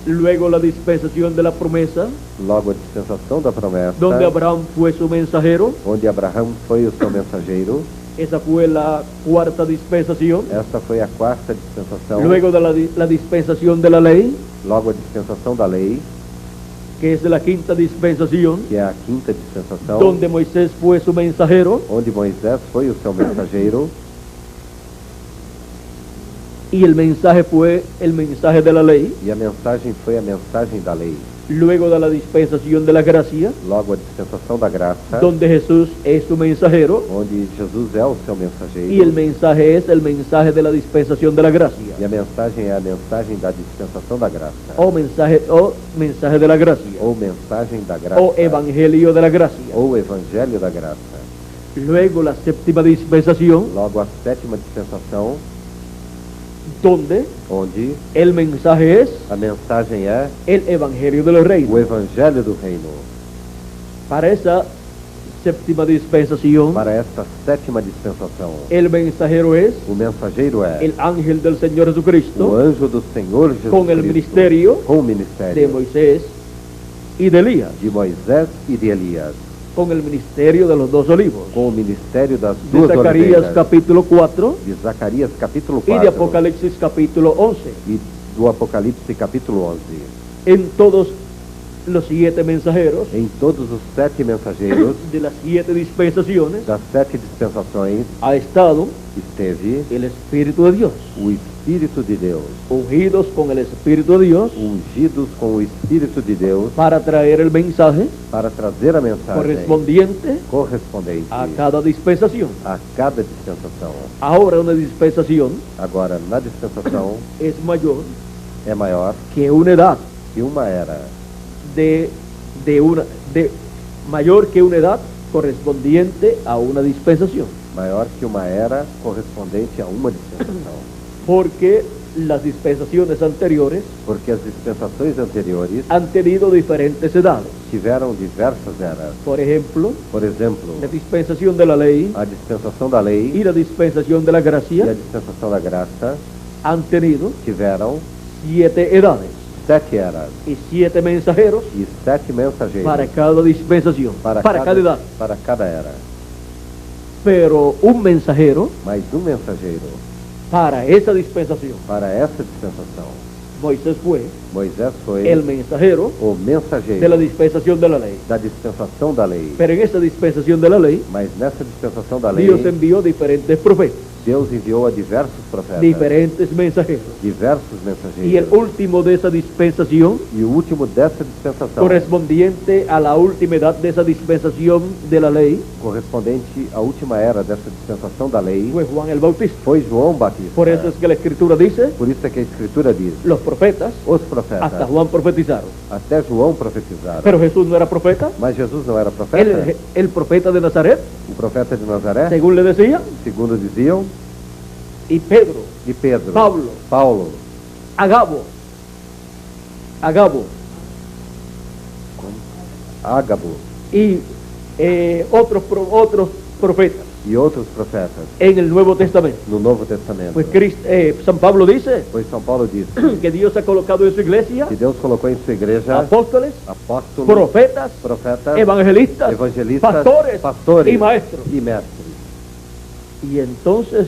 Speaker 1: Luego la dispensación de la promesa,
Speaker 2: logo a dispensação da promessa,
Speaker 1: donde Abraham fue su mensajero.
Speaker 2: onde Abraão foi o seu mensageiro.
Speaker 1: Esa fue la cuarta dispensación.
Speaker 2: Esta foi a quarta dispensação.
Speaker 1: Luego de la dispensación de la ley,
Speaker 2: Logo a dispensação da lei,
Speaker 1: que es la quinta dispensación,
Speaker 2: que é a quinta dispensação,
Speaker 1: donde Moisés fue su mensajero.
Speaker 2: onde Moisés foi o seu mensageiro.
Speaker 1: Y el mensaje fue el mensaje de la ley.
Speaker 2: E a mensagem foi a mensagem da lei.
Speaker 1: Luego de la dispensación de la gracia,
Speaker 2: Logo a dispensação da graça,
Speaker 1: donde Jesús es su mensajero.
Speaker 2: onde Jesus é o seu mensageiro.
Speaker 1: Y el mensaje es el mensaje de la dispensación de la gracia.
Speaker 2: E a mensagem é a mensagem da dispensação da graça.
Speaker 1: O mensaje de la gracia.
Speaker 2: Ou mensagem da graça.
Speaker 1: O evangelio de la gracia.
Speaker 2: Ou evangelho da graça.
Speaker 1: Luego la séptima dispensación,
Speaker 2: Logo a sétima dispensação,
Speaker 1: donde
Speaker 2: onde
Speaker 1: el mensaje es
Speaker 2: a mensagem é
Speaker 1: el evangelio de los
Speaker 2: o
Speaker 1: reinos.
Speaker 2: evangelho do reino.
Speaker 1: Para esa séptima dispensación,
Speaker 2: Para esta sétima dispensação,
Speaker 1: el mensajero es
Speaker 2: o mensageiro é
Speaker 1: el ángel del Señor
Speaker 2: o
Speaker 1: Jesucristo
Speaker 2: anjo do Senhor Jesus
Speaker 1: con el
Speaker 2: Cristo,
Speaker 1: ministerio
Speaker 2: com o
Speaker 1: de
Speaker 2: ministério
Speaker 1: Moisés y de Elías,
Speaker 2: de Moisés e de Elias,
Speaker 1: con el ministerio de los dos olivos,
Speaker 2: com o ministério das
Speaker 1: de
Speaker 2: duas
Speaker 1: Zacarías
Speaker 2: oliveiras,
Speaker 1: capítulo 4
Speaker 2: de Zacarias capítulo
Speaker 1: y de
Speaker 2: 4
Speaker 1: Apocalipsis capítulo 11.
Speaker 2: e do Apocalipse capítulo 11.
Speaker 1: En todos los 7 mensajeros
Speaker 2: Em todos os 7 mensageiros
Speaker 1: de las 7 dispensaciones
Speaker 2: das 7 dispensações
Speaker 1: ha estado
Speaker 2: esteve
Speaker 1: el Espíritu de Dios,
Speaker 2: o Espírito de Deus,
Speaker 1: ungidos con el Espíritu de Dios
Speaker 2: ungidos com o Espírito de Deus
Speaker 1: para traer el mensaje
Speaker 2: para trazer a mensagem
Speaker 1: correspondiente
Speaker 2: correspondente
Speaker 1: a cada dispensación.
Speaker 2: a cada dispensação.
Speaker 1: Ahora una dispensación
Speaker 2: Agora, na dispensação,
Speaker 1: es mayor
Speaker 2: é maior
Speaker 1: que una edad,
Speaker 2: que uma era,
Speaker 1: mayor que una edad correspondiente a una dispensación,
Speaker 2: maior que uma era correspondente a uma dispensação.
Speaker 1: porque las dispensaciones anteriores
Speaker 2: Porque as dispensações anteriores
Speaker 1: han tenido diferentes edades.
Speaker 2: tiveram diversas eras.
Speaker 1: Por ejemplo,
Speaker 2: Por exemplo,
Speaker 1: la dispensación de la ley
Speaker 2: a dispensação da lei
Speaker 1: y la dispensación de la
Speaker 2: e a
Speaker 1: gracia
Speaker 2: dispensação da graça
Speaker 1: han tenido
Speaker 2: tiveram
Speaker 1: 7 edades
Speaker 2: 7 eras
Speaker 1: y 7 mensajeros
Speaker 2: e 7 mensageiros
Speaker 1: para cada dispensación, para cada edad.
Speaker 2: para cada era.
Speaker 1: Pero un mensajero
Speaker 2: Mas mensageiro
Speaker 1: para esa dispensación,
Speaker 2: para essa dispensação.
Speaker 1: Moisés fue
Speaker 2: Moisés foi
Speaker 1: el mensajero
Speaker 2: o
Speaker 1: de la
Speaker 2: mensageiro
Speaker 1: dispensación de la ley.
Speaker 2: da dispensação da lei.
Speaker 1: Pero en esa dispensación de la ley,
Speaker 2: Mas nessa dispensação da lei,
Speaker 1: Dios envió diferentes profetas,
Speaker 2: Deus enviou a diversos profetas,
Speaker 1: diferentes mensajeros.
Speaker 2: diversos
Speaker 1: Y el
Speaker 2: mensageiros.
Speaker 1: último de esa dispensación,
Speaker 2: E o último dessa dispensação,
Speaker 1: correspondiente a la última edad de esa dispensación de la ley,
Speaker 2: correspondente à última era dessa dispensação da lei,
Speaker 1: fue Juan el Bautista.
Speaker 2: foi João Batista.
Speaker 1: Por eso es que la Escritura dice,
Speaker 2: Por isso é que a Escritura diz,
Speaker 1: los profetas
Speaker 2: os profetas,
Speaker 1: hasta Juan profetizaron.
Speaker 2: até João profetizaram.
Speaker 1: Pero Jesús no era profeta.
Speaker 2: Mas Jesus não era profeta?
Speaker 1: El profeta de Nazaret,
Speaker 2: O profeta de Nazaré,
Speaker 1: según le decían,
Speaker 2: segundo diziam,
Speaker 1: y Pedro,
Speaker 2: e Pedro,
Speaker 1: Paulo,
Speaker 2: Paulo,
Speaker 1: Agabo,
Speaker 2: Ágabo
Speaker 1: y otros profetas
Speaker 2: e outros profetas
Speaker 1: en el Nuevo Testamento.
Speaker 2: no Novo Testamento.
Speaker 1: Pues San Pablo dice
Speaker 2: Pois São Paulo diz
Speaker 1: que Dios ha colocado en su iglesia
Speaker 2: que Deus colocou em sua igreja
Speaker 1: apóstoles,
Speaker 2: apóstolos,
Speaker 1: profetas,
Speaker 2: profetas,
Speaker 1: evangelistas,
Speaker 2: evangelistas,
Speaker 1: pastores y maestros.
Speaker 2: e mestres.
Speaker 1: Y entonces,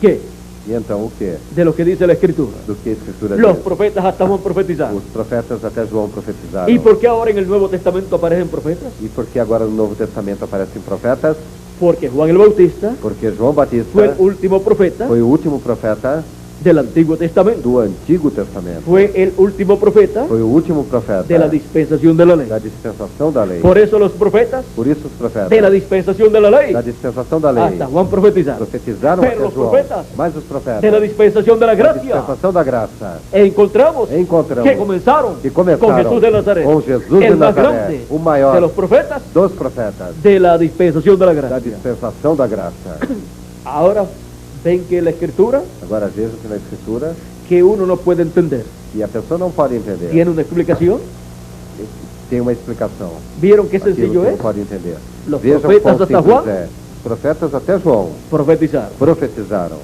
Speaker 1: ¿qué?
Speaker 2: E então o que?
Speaker 1: De lo que dice la Escritura.
Speaker 2: Do que a Escritura
Speaker 1: Los
Speaker 2: diz?
Speaker 1: profetas hasta Juan profetizaron.
Speaker 2: Os profetas até João profetizaram.
Speaker 1: ¿Y por qué ahora en el Nuevo Testamento aparecen profetas?
Speaker 2: E por que agora no Novo Testamento aparecem profetas?
Speaker 1: Porque Juan el Bautista
Speaker 2: Porque João Batista
Speaker 1: fue el último profeta
Speaker 2: foi o último profeta
Speaker 1: del Antiguo Testamento.
Speaker 2: do Antigo Testamento.
Speaker 1: Fue el último profeta
Speaker 2: Foi o último profeta
Speaker 1: de la dispensación de la ley.
Speaker 2: da dispensação da lei.
Speaker 1: Por eso los profetas
Speaker 2: Por isso os profetas
Speaker 1: de la dispensación de la ley
Speaker 2: da dispensação da lei
Speaker 1: hasta Juan profetizaron.
Speaker 2: profetizaram
Speaker 1: Pero
Speaker 2: até
Speaker 1: los
Speaker 2: João.
Speaker 1: profetas
Speaker 2: Mas os profetas
Speaker 1: de la dispensación de la
Speaker 2: da
Speaker 1: gracia
Speaker 2: dispensação da graça
Speaker 1: encontramos
Speaker 2: encontramos
Speaker 1: que comenzaron
Speaker 2: que começaram
Speaker 1: con Jesús de Nazaret,
Speaker 2: com Jesus de
Speaker 1: el más
Speaker 2: Nazaré,
Speaker 1: grande
Speaker 2: o maior
Speaker 1: de los profetas
Speaker 2: dos profetas
Speaker 1: de la dispensación de la
Speaker 2: da
Speaker 1: gracia.
Speaker 2: dispensação da graça.
Speaker 1: Ahora ven que la Escritura,
Speaker 2: Agora veja que na Escritura,
Speaker 1: que uno no puede entender,
Speaker 2: e a pessoa não pode entender,
Speaker 1: tiene una explicación.
Speaker 2: tem uma explicação.
Speaker 1: ¿Vieron qué
Speaker 2: Aquilo
Speaker 1: sencillo
Speaker 2: que
Speaker 1: es?
Speaker 2: não pode entender.
Speaker 1: Los
Speaker 2: Vejam
Speaker 1: profetas
Speaker 2: quão
Speaker 1: hasta
Speaker 2: simples
Speaker 1: Juan
Speaker 2: é. Os profetas até João
Speaker 1: profetizaron.
Speaker 2: profetizaram.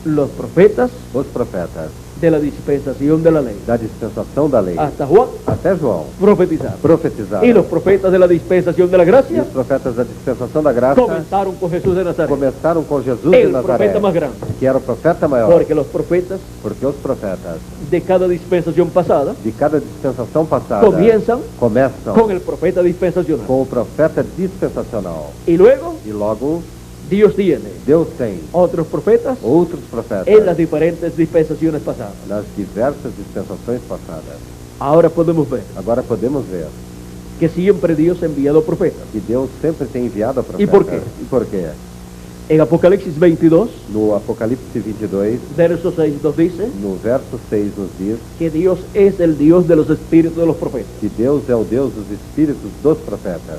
Speaker 1: Los profetas
Speaker 2: Os profetas
Speaker 1: de la dispensación de la ley.
Speaker 2: da dispensação da lei.
Speaker 1: Hasta Juan
Speaker 2: Até João
Speaker 1: profetizar.
Speaker 2: profetizava.
Speaker 1: Y los profetas de la dispensación de la
Speaker 2: E
Speaker 1: gracia
Speaker 2: os profetas da dispensação da graça
Speaker 1: comenzaron con Jesús de Nazaret,
Speaker 2: começaram com Jesus de
Speaker 1: el
Speaker 2: Nazaré,
Speaker 1: profeta más grande,
Speaker 2: que era o profeta maior,
Speaker 1: porque los profetas
Speaker 2: porque os profetas
Speaker 1: de cada dispensación pasada
Speaker 2: de cada dispensação passada
Speaker 1: comienzan
Speaker 2: começam
Speaker 1: con el profeta dispensacional.
Speaker 2: com o profeta dispensacional.
Speaker 1: Y luego
Speaker 2: E logo
Speaker 1: Dios tiene
Speaker 2: Deus tem
Speaker 1: otros profetas
Speaker 2: outros profetas
Speaker 1: en las diferentes dispensaciones pasadas.
Speaker 2: nas diversas dispensações passadas.
Speaker 1: Ahora podemos ver
Speaker 2: Agora podemos ver
Speaker 1: que siempre Dios ha enviado profetas.
Speaker 2: que Deus sempre tem enviado a profetas.
Speaker 1: E por quê?
Speaker 2: E por quê?
Speaker 1: En Apocalipsis 22,
Speaker 2: No Apocalipse 22,
Speaker 1: verso 6 nos dice
Speaker 2: no verso 6 nos diz
Speaker 1: que Dios es el Dios de los espíritus de los profetas.
Speaker 2: que Deus é o Deus dos espíritos dos profetas.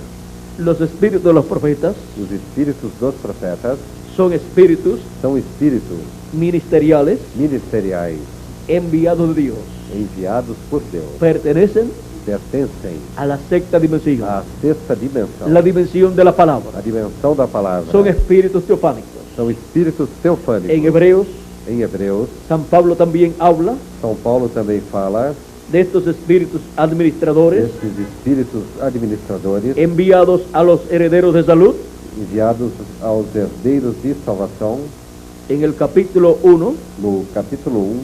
Speaker 1: Los espíritus de los profetas
Speaker 2: Os espíritos dos profetas
Speaker 1: son espíritus
Speaker 2: são espíritos
Speaker 1: ministeriales
Speaker 2: ministeriais
Speaker 1: enviados de Dios.
Speaker 2: enviados por Deus.
Speaker 1: Pertenecen
Speaker 2: Pertencem
Speaker 1: a la sexta dimensión,
Speaker 2: à sexta dimensão,
Speaker 1: la dimensión de la palabra.
Speaker 2: a dimensão da palavra.
Speaker 1: Son espíritus teofánicos.
Speaker 2: São espíritos teofânicos.
Speaker 1: En Hebreos,
Speaker 2: Em Hebreus,
Speaker 1: San Pablo también habla
Speaker 2: São Paulo também fala
Speaker 1: de estos espíritus administradores
Speaker 2: desses espíritos administradores
Speaker 1: enviados a los herederos de salud.
Speaker 2: enviados aos herdeiros de salvação.
Speaker 1: En el capítulo 1,
Speaker 2: No capítulo 1,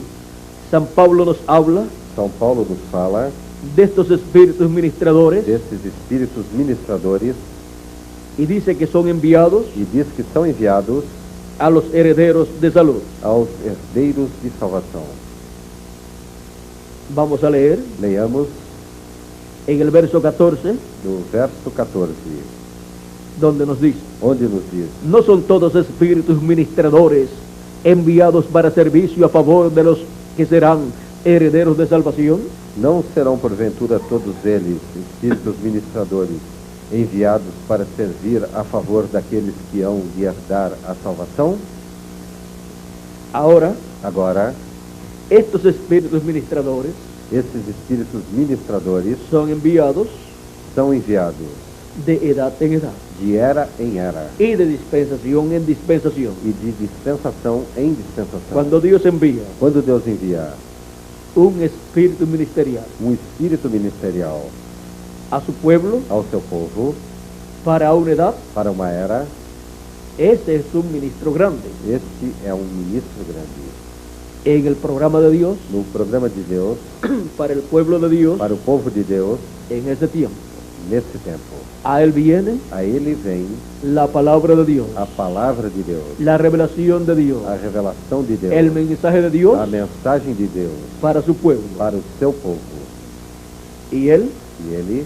Speaker 1: San Pablo nos habla
Speaker 2: São Paulo nos fala
Speaker 1: de estos espíritus ministradores
Speaker 2: desses espíritos ministradores
Speaker 1: y dice que son enviados
Speaker 2: e diz que são enviados
Speaker 1: a los herederos de salud.
Speaker 2: aos herdeiros de salvação.
Speaker 1: Vamos a leer
Speaker 2: Leiamos
Speaker 1: en el verso 14,
Speaker 2: no verso 14,
Speaker 1: donde nos dice:
Speaker 2: onde nos diz:
Speaker 1: ¿no son todos espíritus ministradores enviados para servicio a favor de los que serán herederos de salvación?
Speaker 2: Não serão porventura todos eles espíritos ministradores enviados para servir a favor daqueles que hão de herdar a salvação?
Speaker 1: Ahora,
Speaker 2: Agora,
Speaker 1: estos espíritus ministradores
Speaker 2: esses espíritos ministradores
Speaker 1: son enviados
Speaker 2: são enviados
Speaker 1: de edad en edad
Speaker 2: de era em era
Speaker 1: y de dispensación en dispensación.
Speaker 2: e de dispensação em dispensação.
Speaker 1: Cuando Dios envía
Speaker 2: Quando Deus envia
Speaker 1: un espíritu ministerial
Speaker 2: espírito ministerial
Speaker 1: a su pueblo
Speaker 2: ao seu povo
Speaker 1: para una edad,
Speaker 2: para uma era,
Speaker 1: ese es un ministro grande.
Speaker 2: este é um ministro grande.
Speaker 1: En el programa de Dios,
Speaker 2: No programa de Deus,
Speaker 1: para el pueblo de Dios,
Speaker 2: para o povo de Deus,
Speaker 1: en ese tiempo,
Speaker 2: nesse tempo,
Speaker 1: a él viene
Speaker 2: a ele vem
Speaker 1: la palabra de Dios,
Speaker 2: a palavra de Deus,
Speaker 1: la revelación de Dios,
Speaker 2: a revelação de Deus,
Speaker 1: el mensaje de Dios
Speaker 2: a mensagem de Deus
Speaker 1: para su pueblo.
Speaker 2: para o seu povo.
Speaker 1: Y él
Speaker 2: E ele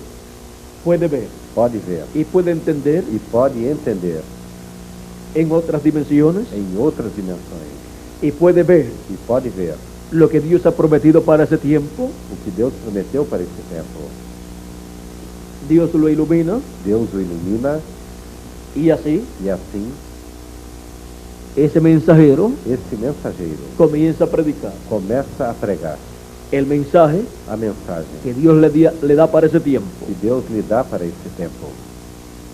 Speaker 1: puede ver
Speaker 2: pode ver
Speaker 1: y puede entender
Speaker 2: e pode entender
Speaker 1: en otras dimensiones
Speaker 2: em outras dimensões
Speaker 1: y puede ver
Speaker 2: e pode ver
Speaker 1: lo que Dios ha prometido para ese tiempo.
Speaker 2: o que Deus prometeu para esse tempo.
Speaker 1: Dios lo ilumina
Speaker 2: Deus o ilumina
Speaker 1: y así
Speaker 2: e assim
Speaker 1: ese mensajero
Speaker 2: esse mensageiro
Speaker 1: comienza a predicar
Speaker 2: começa a pregar
Speaker 1: el mensaje
Speaker 2: a mensagem
Speaker 1: que Dios le da para ese tiempo.
Speaker 2: que Deus lhe dá para esse tempo.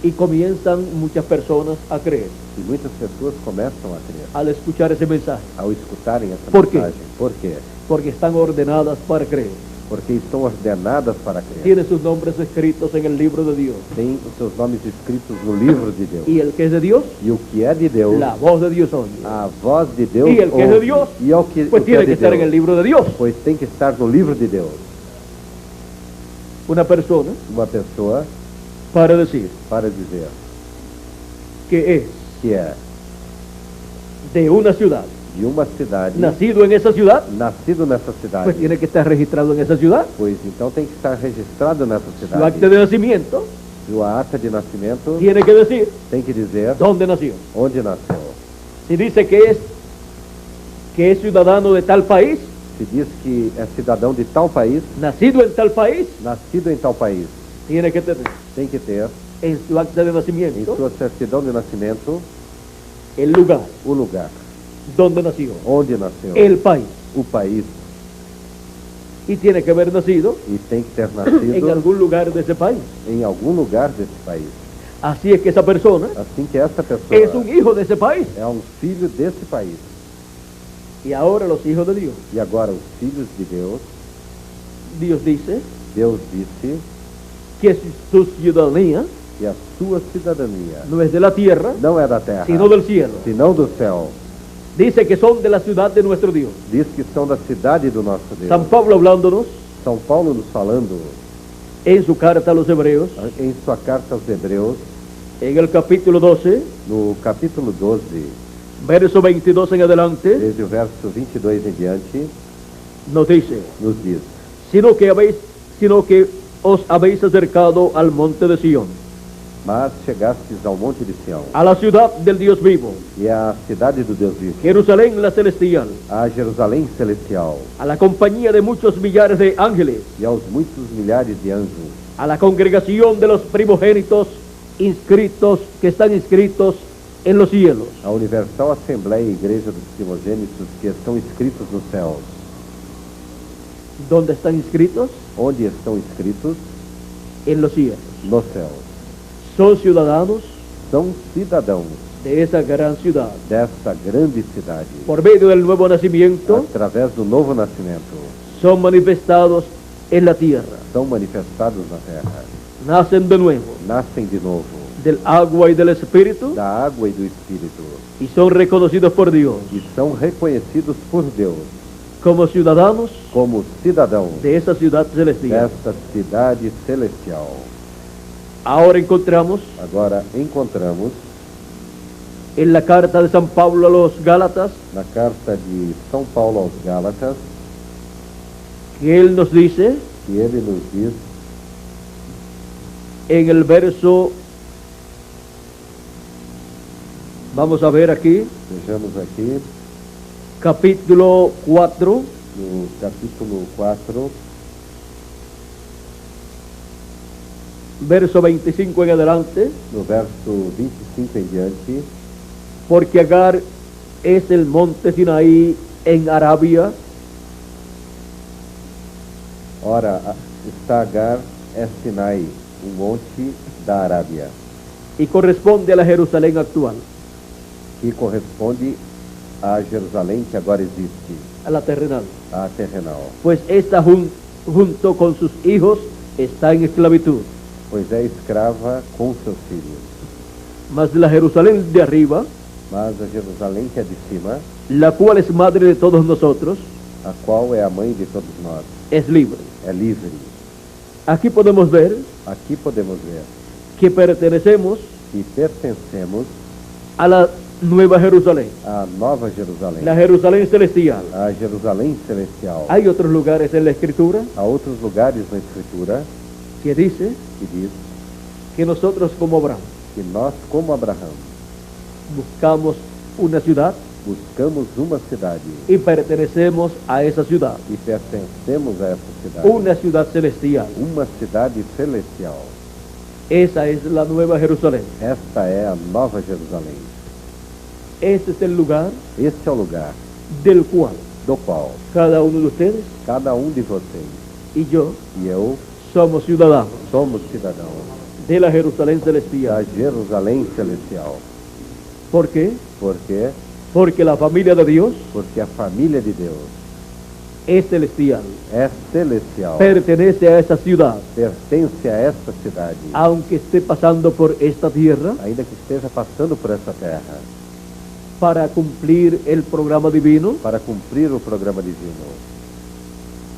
Speaker 1: Y comienzan muchas personas a creer
Speaker 2: E muitas pessoas começam a crer
Speaker 1: al escuchar ese mensaje,
Speaker 2: ao escutarem essa
Speaker 1: Por quê?
Speaker 2: mensagem. Por quê?
Speaker 1: porque están ordenadas para creer.
Speaker 2: Porque estão ordenadas para crer.
Speaker 1: Tienen sus nombres escritos en el libro de Dios.
Speaker 2: Tem os seus nomes escritos no livro de Deus.
Speaker 1: Y el que es de Dios,
Speaker 2: E o que é de Deus,
Speaker 1: la voz de Dios oye.
Speaker 2: a voz de Deus
Speaker 1: Y el que es de
Speaker 2: ouve.
Speaker 1: Dios,
Speaker 2: E o que,
Speaker 1: Pues
Speaker 2: o que é
Speaker 1: tiene
Speaker 2: de
Speaker 1: que estar en
Speaker 2: Deus,
Speaker 1: el libro de Dios.
Speaker 2: pois tem que estar no livro de Deus.
Speaker 1: Una persona
Speaker 2: Uma pessoa
Speaker 1: para decir
Speaker 2: para dizer
Speaker 1: que es
Speaker 2: que é
Speaker 1: de una ciudad,
Speaker 2: de uma cidade,
Speaker 1: nacido en esa ciudad,
Speaker 2: nascido nessa cidade,
Speaker 1: pues tiene que estar registrado en esa ciudad.
Speaker 2: pois então tem que estar registrado nessa
Speaker 1: Su
Speaker 2: cidade.
Speaker 1: acta de nacimiento
Speaker 2: Sua ata de nascimento
Speaker 1: tiene que decir
Speaker 2: tem que dizer
Speaker 1: dónde nació.
Speaker 2: onde nasceu.
Speaker 1: Si dice que es ciudadano de tal país,
Speaker 2: Se diz que é cidadão de tal país,
Speaker 1: nacido en tal país,
Speaker 2: nascido em tal país,
Speaker 1: tiene que tener
Speaker 2: tem que ter
Speaker 1: en su acta de
Speaker 2: em
Speaker 1: nacimiento
Speaker 2: sua certidão de nascimento
Speaker 1: el lugar
Speaker 2: o lugar
Speaker 1: donde nació,
Speaker 2: onde nasceu,
Speaker 1: el país.
Speaker 2: o país,
Speaker 1: Y tiene que haber nacido
Speaker 2: e tem que ter
Speaker 1: en
Speaker 2: nascido
Speaker 1: algún lugar de ese país.
Speaker 2: em algum lugar desse país.
Speaker 1: Así es que esa persona
Speaker 2: Assim que essa pessoa
Speaker 1: es un hijo de ese país.
Speaker 2: é um filho desse país.
Speaker 1: Y ahora los hijos de Dios.
Speaker 2: E agora os filhos de Deus,
Speaker 1: Dios dice
Speaker 2: Deus disse
Speaker 1: que su ciudadanía
Speaker 2: que a sua cidadania
Speaker 1: no es de la tierra,
Speaker 2: não é da terra,
Speaker 1: sino del cielo.
Speaker 2: senão do céu.
Speaker 1: Dice que son de la ciudad de nuestro Dios.
Speaker 2: Diz que são da cidade do nosso Deus.
Speaker 1: San Pablo hablándonos
Speaker 2: São Paulo nos falando
Speaker 1: en su carta a los hebreos,
Speaker 2: em sua carta aos Hebreus,
Speaker 1: en el capítulo 12,
Speaker 2: no capítulo 12,
Speaker 1: verso 22 en adelante,
Speaker 2: desde o verso 22 em diante,
Speaker 1: nos dice,
Speaker 2: nos diz:
Speaker 1: sino que os habéis acercado al monte de Sión,
Speaker 2: Mas chegastes ao monte de Sião,
Speaker 1: a la ciudad del Dios vivo,
Speaker 2: e à cidade do Deus vivo,
Speaker 1: Jerusalén la celestial,
Speaker 2: a Jerusalém celestial,
Speaker 1: a la compañía de muchos millares de ángeles,
Speaker 2: e aos muitos milhares de anjos,
Speaker 1: a la congregación de los primogénitos inscritos, que están inscritos en los cielos.
Speaker 2: a universal assembleia e igreja dos primogênitos que estão escritos nos céus.
Speaker 1: ¿Dónde están inscritos?
Speaker 2: Onde estão escritos?
Speaker 1: En los cielos.
Speaker 2: Nos céus.
Speaker 1: Son ciudadanos
Speaker 2: São cidadãos
Speaker 1: de esa gran ciudad.
Speaker 2: desta grande cidade.
Speaker 1: Por medio del nuevo nacimiento,
Speaker 2: Através do novo nascimento,
Speaker 1: son manifestados en la tierra.
Speaker 2: são manifestados na terra.
Speaker 1: Nacen de nuevo
Speaker 2: Nascem de novo
Speaker 1: del agua y del espíritu
Speaker 2: da água e do Espírito
Speaker 1: y son reconocidos por Dios
Speaker 2: e são reconhecidos por Deus
Speaker 1: como ciudadanos
Speaker 2: como cidadãos
Speaker 1: de esa ciudad celestial.
Speaker 2: desta cidade celestial.
Speaker 1: Ahora encontramos
Speaker 2: Agora encontramos
Speaker 1: en la carta de San Pablo a los Gálatas
Speaker 2: na carta de São Paulo aos Gálatas
Speaker 1: que él nos dice
Speaker 2: que ele nos diz
Speaker 1: en el verso, vamos a ver aquí,
Speaker 2: vejamos aqui
Speaker 1: capítulo 4,
Speaker 2: no capítulo 4,
Speaker 1: verso 25 en adelante,
Speaker 2: no verso 25 em diante,
Speaker 1: porque Agar es el monte Sinaí en Arabia,
Speaker 2: ora, está Agar é Sinai, monte da Arábia,
Speaker 1: y corresponde a la Jerusalén actual,
Speaker 2: que corresponde a Jerusalém que agora existe,
Speaker 1: a la terrenal.
Speaker 2: a terrenal,
Speaker 1: Pues esta junto con sus hijos está en esclavitud.
Speaker 2: pois é escrava com seus filhos.
Speaker 1: Mas la Jerusalén de arriba,
Speaker 2: Mas a Jerusalém que é de cima,
Speaker 1: la cual es madre de todos nosotros,
Speaker 2: a qual é a mãe de todos nós,
Speaker 1: es libre.
Speaker 2: é livre.
Speaker 1: Aquí podemos ver
Speaker 2: Aqui podemos ver
Speaker 1: que pertenecemos
Speaker 2: que pertencemos
Speaker 1: a la Nueva Jerusalén,
Speaker 2: à Nova Jerusalém,
Speaker 1: la Jerusalén celestial.
Speaker 2: a Jerusalém celestial.
Speaker 1: Hay otros lugares en la Escritura
Speaker 2: Há outros lugares na Escritura
Speaker 1: que dice
Speaker 2: que diz
Speaker 1: que nosotros como Abraham
Speaker 2: que nós, como Abraão,
Speaker 1: buscamos una ciudad
Speaker 2: buscamos uma cidade
Speaker 1: y pertenecemos a esa ciudad,
Speaker 2: e pertencemos a essa cidade,
Speaker 1: una ciudad celestial.
Speaker 2: uma cidade celestial.
Speaker 1: Esa es la Nueva Jerusalén.
Speaker 2: Esta é a Nova Jerusalém.
Speaker 1: Este es el lugar
Speaker 2: Este é o lugar
Speaker 1: del cual
Speaker 2: do qual
Speaker 1: cada uno de ustedes
Speaker 2: cada de vocês
Speaker 1: y yo
Speaker 2: e eu
Speaker 1: somos ciudadanos
Speaker 2: somos cidadãos
Speaker 1: de la Jerusalén
Speaker 2: da
Speaker 1: celestial.
Speaker 2: Jerusalém celestial.
Speaker 1: ¿Por qué?
Speaker 2: Por quê?
Speaker 1: Porque la familia de Dios
Speaker 2: Porque a família de Deus
Speaker 1: es celestial,
Speaker 2: é celestial,
Speaker 1: pertenece a esa ciudad,
Speaker 2: pertence a esta cidade,
Speaker 1: aunque esté pasando por esta tierra
Speaker 2: ainda que esteja passando por essa terra,
Speaker 1: para cumplir el programa divino.
Speaker 2: para cumprir o programa divino.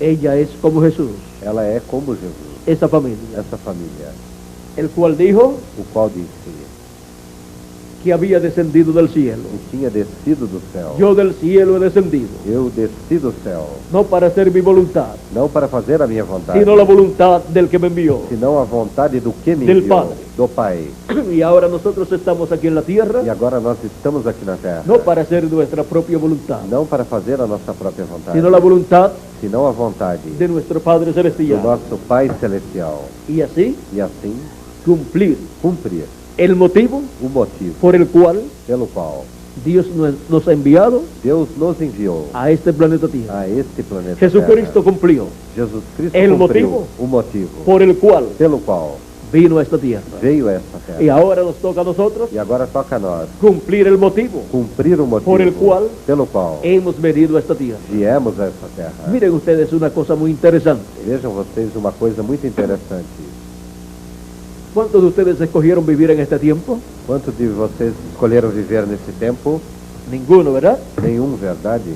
Speaker 1: Ella es como Jesús,
Speaker 2: Ela é como Jesus,
Speaker 1: esa familia,
Speaker 2: essa família,
Speaker 1: el cual dijo
Speaker 2: o qual disse
Speaker 1: que había descendido del cielo.
Speaker 2: que tinha descido do céu.
Speaker 1: Yo del cielo he descendido,
Speaker 2: Eu desci do céu,
Speaker 1: no para hacer mi voluntad,
Speaker 2: não para fazer a minha vontade,
Speaker 1: sino la voluntad del que me envió.
Speaker 2: senão a vontade do que me
Speaker 1: Del
Speaker 2: enviou,
Speaker 1: Padre.
Speaker 2: do Pai.
Speaker 1: Y ahora nosotros estamos aquí en la tierra,
Speaker 2: E agora nós estamos aqui na terra,
Speaker 1: no para hacer nuestra propia voluntad,
Speaker 2: não para fazer a nossa própria vontade,
Speaker 1: sino la voluntad
Speaker 2: senão a vontade
Speaker 1: de nuestro Padre
Speaker 2: do
Speaker 1: Celestial.
Speaker 2: nosso Pai Celestial.
Speaker 1: Y así
Speaker 2: E assim,
Speaker 1: cumplir
Speaker 2: cumprir
Speaker 1: el motivo
Speaker 2: o motivo
Speaker 1: por el cual
Speaker 2: pelo qual
Speaker 1: Dios nos ha enviado
Speaker 2: Deus nos enviou
Speaker 1: a este planeta Tierra.
Speaker 2: a este planeta
Speaker 1: Jesucristo
Speaker 2: Terra.
Speaker 1: cumplió
Speaker 2: Jesus Cristo
Speaker 1: El
Speaker 2: cumpriu
Speaker 1: motivo
Speaker 2: o motivo
Speaker 1: por el cual
Speaker 2: pelo qual
Speaker 1: vino a esta tierra.
Speaker 2: veio a esta terra.
Speaker 1: Y ahora nos toca a nosotros
Speaker 2: E agora toca a nós
Speaker 1: cumplir el motivo
Speaker 2: cumprir o motivo
Speaker 1: Por el cual
Speaker 2: pelo qual
Speaker 1: hemos venido a esta tierra.
Speaker 2: viemos a esta terra.
Speaker 1: Miren ustedes una cosa muy interesante.
Speaker 2: Vejam vocês uma coisa muito interessante.
Speaker 1: ¿Cuántos de ustedes escogieron vivir en este tiempo?
Speaker 2: Quantos de vocês escolheram viver nesse tempo?
Speaker 1: Ninguno, ¿verdad?
Speaker 2: Nenhum, verdade?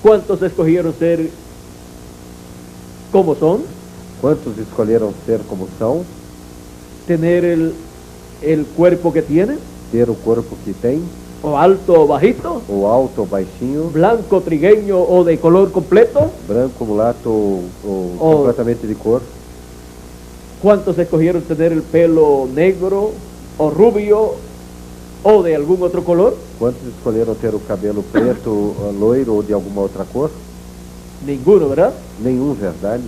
Speaker 1: ¿Cuántos escogieron ser como son?
Speaker 2: Quantos escolheram ser como são?
Speaker 1: Tener el cuerpo que tienen,
Speaker 2: Ter o corpo que tem?
Speaker 1: o alto o bajito,
Speaker 2: Ou alto ou baixinho?
Speaker 1: blanco, trigueño o de color completo.
Speaker 2: Branco, mulato ou
Speaker 1: Ou-
Speaker 2: completamente de cor?
Speaker 1: ¿Cuántos escogieron tener el pelo negro o rubio o de algún otro color?
Speaker 2: Quantos escolheram ter o cabelo preto, loiro ou de alguma outra cor?
Speaker 1: Ninguno, ¿verdad?
Speaker 2: Nenhum, verdade?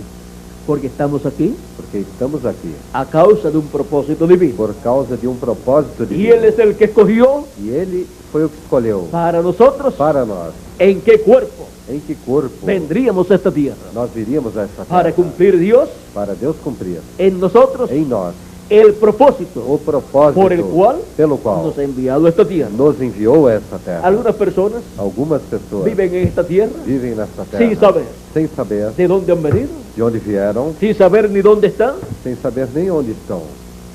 Speaker 1: Porque estamos aquí
Speaker 2: Porque estamos aqui
Speaker 1: a causa de un propósito divino.
Speaker 2: por causa de um propósito
Speaker 1: Y
Speaker 2: divino.
Speaker 1: Él es el que escogió
Speaker 2: E Ele foi o que escolheu
Speaker 1: para nosotros
Speaker 2: para nós
Speaker 1: en qué cuerpo
Speaker 2: em que corpo
Speaker 1: vendríamos a esta tierra.
Speaker 2: nós viríamos a esta
Speaker 1: Para
Speaker 2: terra.
Speaker 1: cumplir Dios
Speaker 2: Para Deus cumprir
Speaker 1: en nosotros
Speaker 2: em nós
Speaker 1: el propósito
Speaker 2: o propósito
Speaker 1: por el cual
Speaker 2: pelo qual
Speaker 1: nos ha enviado a esta tierra.
Speaker 2: nos enviou a esta terra.
Speaker 1: Algunas personas
Speaker 2: Algumas pessoas
Speaker 1: viven en esta tierra
Speaker 2: vivem nesta terra
Speaker 1: sin saber
Speaker 2: sem saber
Speaker 1: de dónde han venido,
Speaker 2: de onde vieram,
Speaker 1: sin saber ni dónde están
Speaker 2: sem saber nem onde estão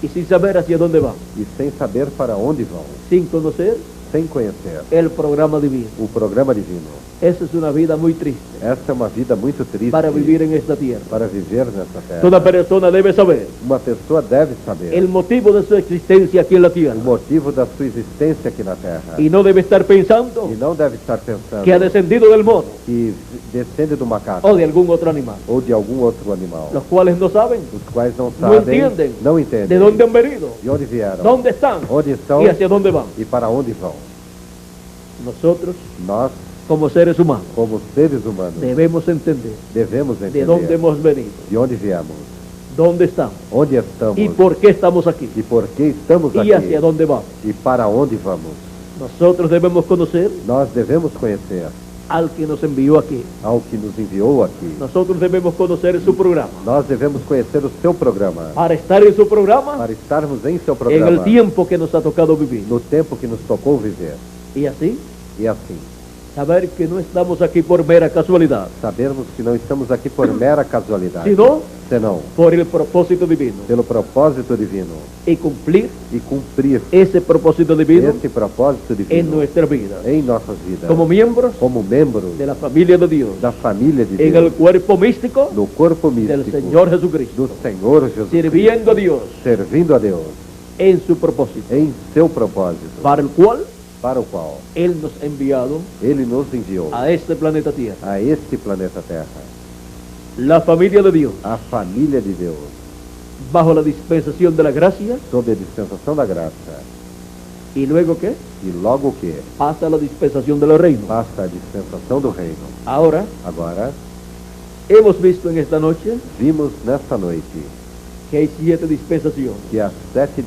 Speaker 1: y sin saber hacia dónde van,
Speaker 2: e sem saber para onde vão,
Speaker 1: sin conocer
Speaker 2: sem conhecer
Speaker 1: el programa divino.
Speaker 2: o programa divino.
Speaker 1: Esa es una vida muy triste
Speaker 2: Esta é uma vida muito triste
Speaker 1: para vivir en esta tierra.
Speaker 2: para viver nesta terra.
Speaker 1: Toda persona debe saber
Speaker 2: Uma pessoa deve saber
Speaker 1: el motivo de su existencia aquí en la tierra
Speaker 2: o motivo da sua existência aqui na terra
Speaker 1: y no debe estar pensando
Speaker 2: e não deve estar pensando
Speaker 1: que ha descendido del mono
Speaker 2: que descende do macaco
Speaker 1: o de algún otro animal,
Speaker 2: ou de algum outro animal,
Speaker 1: los cuales no saben
Speaker 2: os quais não
Speaker 1: no
Speaker 2: sabem,
Speaker 1: entienden
Speaker 2: não entendem
Speaker 1: de dónde han venido,
Speaker 2: de onde vieram,
Speaker 1: dónde están
Speaker 2: onde estão
Speaker 1: y hacia dónde van.
Speaker 2: e para onde vão.
Speaker 1: Nosotros,
Speaker 2: Nós,
Speaker 1: como seres humanos,
Speaker 2: como seres humanos,
Speaker 1: debemos entender
Speaker 2: devemos
Speaker 1: de dónde
Speaker 2: entender
Speaker 1: hemos venido,
Speaker 2: de onde viemos,
Speaker 1: dónde estamos
Speaker 2: onde estamos
Speaker 1: y por qué estamos aquí
Speaker 2: e por que estamos
Speaker 1: y
Speaker 2: aqui
Speaker 1: hacia dónde vamos.
Speaker 2: e para onde vamos.
Speaker 1: Nosotros debemos conocer
Speaker 2: Nós devemos conhecer
Speaker 1: al que nos envió aquí.
Speaker 2: ao que nos enviou aqui.
Speaker 1: Nosotros debemos conocer su programa.
Speaker 2: Nós devemos conhecer o seu programa
Speaker 1: Para estar en su programa
Speaker 2: para estarmos em seu
Speaker 1: en
Speaker 2: programa
Speaker 1: el tiempo que nos ha tocado vivir.
Speaker 2: no tempo que nos tocou viver.
Speaker 1: Y así,
Speaker 2: E assim,
Speaker 1: saber que no estamos aquí por mera casualidad,
Speaker 2: sabermos que não estamos aqui por mera casualidade,
Speaker 1: sino
Speaker 2: senão
Speaker 1: por el propósito divino.
Speaker 2: pelo propósito divino
Speaker 1: Y cumplir
Speaker 2: e cumprir
Speaker 1: ese propósito divino
Speaker 2: esse propósito
Speaker 1: en
Speaker 2: divino
Speaker 1: nuestra vida.
Speaker 2: em nossas vidas,
Speaker 1: Como miembros
Speaker 2: como membros
Speaker 1: de la familia de Dios,
Speaker 2: da família de
Speaker 1: en el
Speaker 2: Deus,
Speaker 1: cuerpo místico
Speaker 2: no corpo
Speaker 1: del
Speaker 2: místico
Speaker 1: Señor Jesucristo,
Speaker 2: do Senhor Jesus
Speaker 1: sirviendo a Dios
Speaker 2: Cristo, servindo a Deus
Speaker 1: en su propósito,
Speaker 2: em seu propósito,
Speaker 1: para el cual
Speaker 2: para o qual
Speaker 1: Él nos ha enviado
Speaker 2: Ele nos enviou
Speaker 1: a este planeta Tierra.
Speaker 2: a este planeta Terra,
Speaker 1: La familia de Dios,
Speaker 2: a família de Deus,
Speaker 1: bajo la dispensación de la gracia,
Speaker 2: sob a dispensação da graça,
Speaker 1: y luego ¿qué?
Speaker 2: e logo que
Speaker 1: Pasa a la dispensación de los reinos.
Speaker 2: passa a dispensação do reino.
Speaker 1: Ahora,
Speaker 2: Agora,
Speaker 1: hemos visto en esta noche
Speaker 2: vimos nesta noite
Speaker 1: que hay 7 dispensaciones
Speaker 2: que há 7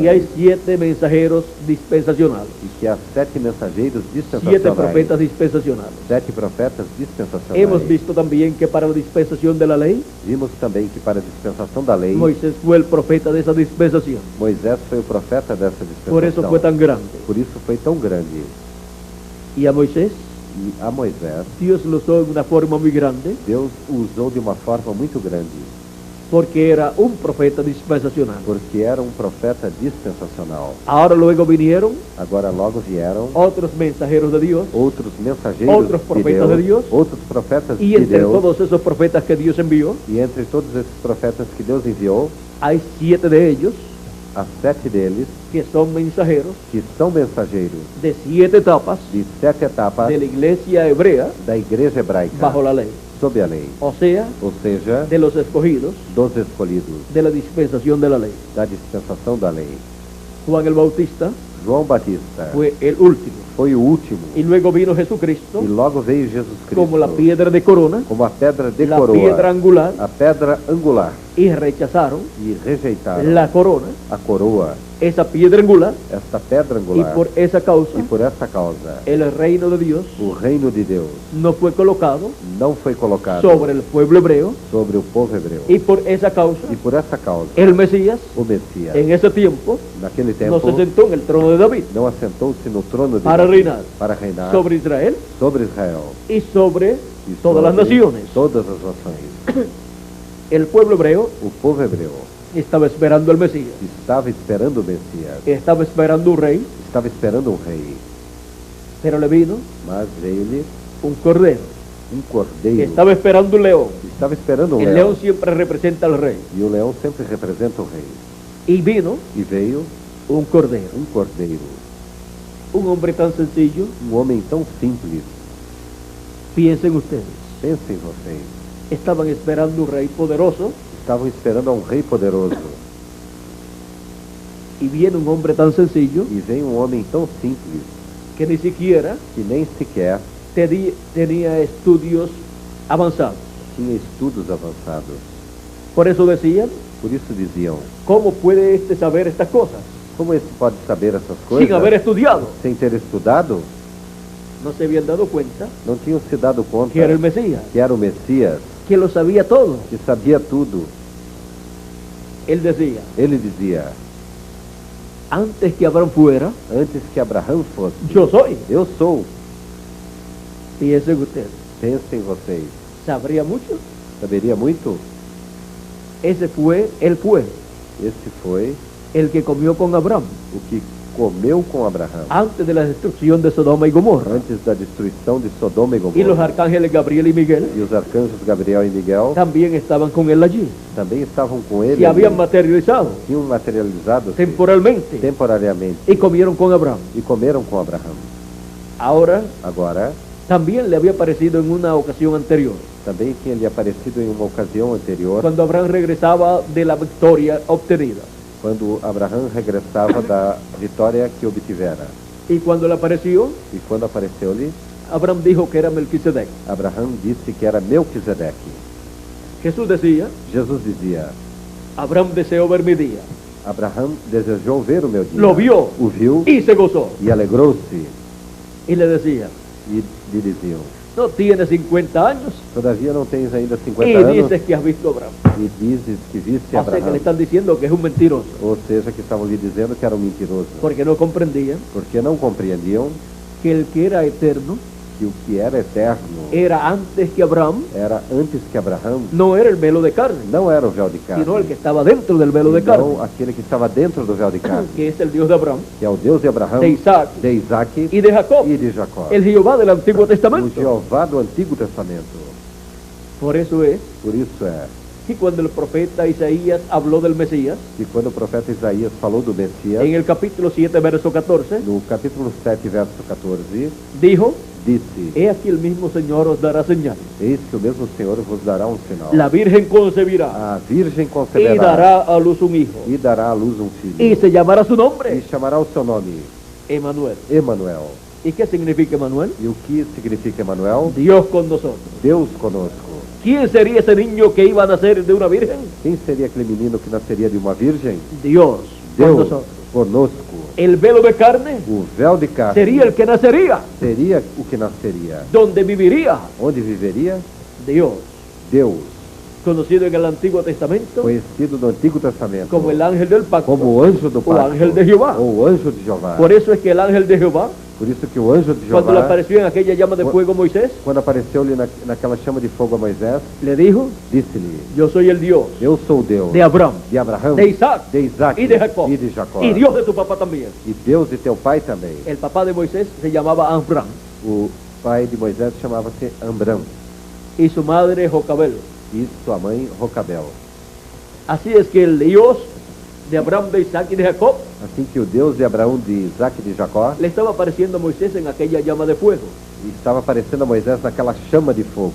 Speaker 1: y hay
Speaker 2: dispensações
Speaker 1: 7 mensajeros dispensacionales,
Speaker 2: e que há 7 mensageiros
Speaker 1: 7
Speaker 2: dispensacionais,
Speaker 1: profetas dispensacionales.
Speaker 2: 7 profetas dispensacionais.
Speaker 1: Hemos visto también que para la dispensación de la ley,
Speaker 2: Vimos também que para a dispensação da lei,
Speaker 1: Moisés fue el profeta de esa dispensación.
Speaker 2: Moisés foi o profeta dessa dispensação.
Speaker 1: Por eso fue tan grande.
Speaker 2: Por isso foi tão grande.
Speaker 1: Y a Moisés,
Speaker 2: E a Moisés,
Speaker 1: Dios lo usó en una forma muy grande,
Speaker 2: Deus o usou de uma forma muito grande,
Speaker 1: porque era un profeta dispensacional.
Speaker 2: porque era um profeta dispensacional.
Speaker 1: Ahora luego vinieron
Speaker 2: Agora logo vieron
Speaker 1: otros mensajeros de Dios,
Speaker 2: outros mensageiros
Speaker 1: Outros profetas de Deus,
Speaker 2: outros profetas
Speaker 1: y
Speaker 2: de
Speaker 1: entre
Speaker 2: Deus,
Speaker 1: todos esos profetas que Dios envió,
Speaker 2: e entre todos esses profetas que Deus enviou,
Speaker 1: hay 7 de ellos
Speaker 2: há 7 deles
Speaker 1: que son mensajeros
Speaker 2: que são mensageiros
Speaker 1: de 7 etapas
Speaker 2: de 7 etapas
Speaker 1: de la iglesia hebrea
Speaker 2: da igreja hebraica
Speaker 1: bajo la ley,
Speaker 2: sob a lei,
Speaker 1: o sea,
Speaker 2: ou seja,
Speaker 1: de los escogidos
Speaker 2: dos escolhidos
Speaker 1: de la dispensación de la ley.
Speaker 2: da dispensação da lei.
Speaker 1: Juan el Bautista
Speaker 2: João Batista
Speaker 1: fue el último,
Speaker 2: foi o último,
Speaker 1: y luego vino Jesucristo
Speaker 2: e logo veio Jesus Cristo
Speaker 1: como la piedra de corona,
Speaker 2: como a pedra de
Speaker 1: la
Speaker 2: coroa,
Speaker 1: piedra angular,
Speaker 2: a pedra angular,
Speaker 1: y rechazaron
Speaker 2: e rejeitaram
Speaker 1: la corona,
Speaker 2: a coroa,
Speaker 1: esa piedra angular,
Speaker 2: esta pedra
Speaker 1: y
Speaker 2: angular.
Speaker 1: por esa causa
Speaker 2: E por essa causa,
Speaker 1: el reino de Dios
Speaker 2: o reino de Deus
Speaker 1: no fue colocado
Speaker 2: não foi colocado
Speaker 1: sobre el pueblo hebreo,
Speaker 2: sobre o povo hebreu.
Speaker 1: y por esa causa
Speaker 2: E por essa causa,
Speaker 1: el Mesías
Speaker 2: o Messias,
Speaker 1: en ese tiempo
Speaker 2: naquele
Speaker 1: no
Speaker 2: tempo,
Speaker 1: se sentó en el trono de David
Speaker 2: não assentou-se no trono de
Speaker 1: para
Speaker 2: Davi
Speaker 1: reinar
Speaker 2: para reinar
Speaker 1: sobre Israel
Speaker 2: sobre Israel
Speaker 1: y sobre
Speaker 2: e
Speaker 1: todas las
Speaker 2: sobre
Speaker 1: naciones.
Speaker 2: todas as nações.
Speaker 1: El pueblo hebreo
Speaker 2: O povo hebreu
Speaker 1: estaba esperando al Mesías,
Speaker 2: estava esperando o Messias,
Speaker 1: estaba esperando un rey,
Speaker 2: estava esperando um rei,
Speaker 1: pero le vino
Speaker 2: mas veio-lhe
Speaker 1: un cordero.
Speaker 2: cordeiro,
Speaker 1: Estaba esperando un león.
Speaker 2: estava esperando um
Speaker 1: El
Speaker 2: leão,
Speaker 1: león siempre representa al rey.
Speaker 2: e o leão sempre representa o rei.
Speaker 1: Y vino
Speaker 2: E veio
Speaker 1: un cordero.
Speaker 2: cordeiro,
Speaker 1: Un hombre tan sencillo,
Speaker 2: homem tão simples.
Speaker 1: piensen ustedes,
Speaker 2: Pensem vocês,
Speaker 1: estaban esperando un rey poderoso
Speaker 2: estavam esperando a um rei poderoso,
Speaker 1: y viene un hombre tan sencillo
Speaker 2: e vem um homem tão simples
Speaker 1: que ni siquiera
Speaker 2: que nem sequer
Speaker 1: tenía estudios avanzados.
Speaker 2: tinha estudos avançados.
Speaker 1: Por eso decían,
Speaker 2: Por isso diziam,
Speaker 1: ¿cómo puede este saber estas cosas?
Speaker 2: como esse pode saber essas coisas
Speaker 1: Sin haber estudiado.
Speaker 2: sem ter estudado?
Speaker 1: No se habían dado cuenta
Speaker 2: Não tinham se dado conta
Speaker 1: que era el Mesías,
Speaker 2: que era o Messias,
Speaker 1: que lo sabía todo.
Speaker 2: que sabia tudo.
Speaker 1: Él decía,
Speaker 2: Ele dizia,
Speaker 1: antes que Abraham fuera,
Speaker 2: antes que Abraão fosse,
Speaker 1: yo soy.
Speaker 2: eu sou.
Speaker 1: Piensen ustedes,
Speaker 2: Pensem vocês,
Speaker 1: ¿sabría mucho?
Speaker 2: saberia muito?
Speaker 1: Él fue
Speaker 2: Esse foi
Speaker 1: el que comió con Abraham
Speaker 2: o que comeu com Abraão,
Speaker 1: antes de la destrucción de Sodoma y Gomorra.
Speaker 2: antes da destruição de Sodoma e
Speaker 1: Y los
Speaker 2: Gomorra.
Speaker 1: arcángeles Gabriel y Miguel
Speaker 2: E os arcanjos Gabriel e Miguel
Speaker 1: también estaban con él allí.
Speaker 2: também estavam com ele,
Speaker 1: Se habían materializado
Speaker 2: tinham materializado
Speaker 1: temporalmente
Speaker 2: temporariamente
Speaker 1: y comieron con Abraham.
Speaker 2: e comeram com Abraão.
Speaker 1: Ahora
Speaker 2: Agora,
Speaker 1: también le había aparecido en una ocasión anterior,
Speaker 2: também tinha lhe aparecido em uma ocasião anterior,
Speaker 1: cuando Abraham regresaba de la victoria obtenida.
Speaker 2: quando Abraão regressava da vitória que obtivera.
Speaker 1: Y cuando le apareció,
Speaker 2: E quando apareceu-lhe,
Speaker 1: Abraham dijo que era Melquisedec.
Speaker 2: Abraão disse que era Melquisedeque.
Speaker 1: Jesús decía,
Speaker 2: Jesus dizia,
Speaker 1: Abraham deseó ver mi día
Speaker 2: Abraão desejou ver o meu dia.
Speaker 1: Lo viu.
Speaker 2: O viu
Speaker 1: y se gozó.
Speaker 2: e alegrou-se.
Speaker 1: Y le decía,
Speaker 2: E lhe diziam,
Speaker 1: no tienes 50 años
Speaker 2: todavía não tens ainda 50
Speaker 1: y
Speaker 2: anos
Speaker 1: dices que has visto a Abraham.
Speaker 2: e dizes que viste
Speaker 1: O sea que
Speaker 2: Abraão.
Speaker 1: le están diciendo que es un mentiroso,
Speaker 2: Ou seja, que estavam lhe dizendo que era um mentiroso.
Speaker 1: porque no comprendían
Speaker 2: Porque não compreendiam
Speaker 1: que el que era eterno
Speaker 2: que o que era eterno
Speaker 1: era antes que Abraham,
Speaker 2: era antes que Abraão,
Speaker 1: no era el velo de carne,
Speaker 2: não era o véu de carne,
Speaker 1: sino el que estaba dentro del velo de
Speaker 2: não
Speaker 1: carne,
Speaker 2: aquele que estava dentro do véu de carne,
Speaker 1: que es el Dios de Abraham,
Speaker 2: que é o Deus de Abraão,
Speaker 1: de Isaac
Speaker 2: de Isaac
Speaker 1: y de Jacob,
Speaker 2: e de Jacó.
Speaker 1: el Jehová del Antiguo
Speaker 2: O
Speaker 1: Testamento.
Speaker 2: Jeová do Antigo Testamento.
Speaker 1: Por eso es
Speaker 2: Por isso é
Speaker 1: que cuando el profeta Isaías habló del Mesías,
Speaker 2: que quando o profeta Isaías falou do Messias,
Speaker 1: en el capítulo 7, verso 14,
Speaker 2: no capítulo 7, verso 14,
Speaker 1: dijo,
Speaker 2: disse,
Speaker 1: he aquí el mismo Señor os dará señal.
Speaker 2: eis que o mesmo Senhor vos dará um sinal.
Speaker 1: La Virgen concebirá
Speaker 2: A Virgem
Speaker 1: y
Speaker 2: conceberá
Speaker 1: dará a luz un hijo,
Speaker 2: e dará à luz um filho,
Speaker 1: y se llamará su
Speaker 2: e
Speaker 1: nombre
Speaker 2: chamará o seu nome
Speaker 1: Emanuel.
Speaker 2: Emanuel.
Speaker 1: ¿Y qué significa Emanuel?
Speaker 2: E o que significa Emanuel?
Speaker 1: Dios con nosotros.
Speaker 2: Deus conosco.
Speaker 1: ¿Quién sería ese niño que iba a nacer de una virgen?
Speaker 2: Quem seria aquele menino que nasceria de uma virgem?
Speaker 1: Dios con
Speaker 2: Deus
Speaker 1: nosotros.
Speaker 2: conosco.
Speaker 1: El velo de carne
Speaker 2: O véu de carne
Speaker 1: sería el que nacería.
Speaker 2: seria o que nasceria.
Speaker 1: Donde viviría
Speaker 2: Onde viveria?
Speaker 1: Dios,
Speaker 2: Deus,
Speaker 1: conocido en el Antiguo Testamento
Speaker 2: conhecido no Antigo Testamento
Speaker 1: como el ángel del pacto,
Speaker 2: como o anjo do
Speaker 1: o
Speaker 2: pacto,
Speaker 1: ángel de Jehová.
Speaker 2: ou o anjo de Jeová.
Speaker 1: Por eso es que el ángel de Jehová,
Speaker 2: Por isso que o anjo de
Speaker 1: cuando le
Speaker 2: Jeová,
Speaker 1: apareció en aquella llama de fuego a Moisés,
Speaker 2: quando apareceu-lhe naquela chama de fogo a Moisés,
Speaker 1: le dijo,
Speaker 2: disse-lhe,
Speaker 1: yo soy el Dios
Speaker 2: eu sou o Deus
Speaker 1: de Abraham,
Speaker 2: de Abraão,
Speaker 1: de Isaac
Speaker 2: de Isaac
Speaker 1: y de Jacob,
Speaker 2: e de Jacó.
Speaker 1: y Dios de tu papá también.
Speaker 2: E Deus de teu pai também.
Speaker 1: El papá de Moisés se llamaba Amram
Speaker 2: O pai de Moisés chamava-se Ambrão
Speaker 1: y su madre Jocabel.
Speaker 2: e sua mãe Rocabel.
Speaker 1: Así es que el Dios de Abraham, de Isaac y de Jacob
Speaker 2: Assim que o Deus de Abraão, de Isaac e de Jacó
Speaker 1: le estaba apareciendo a Moisés en aquella llama de fuego,
Speaker 2: estava aparecendo a Moisés naquela chama de fogo,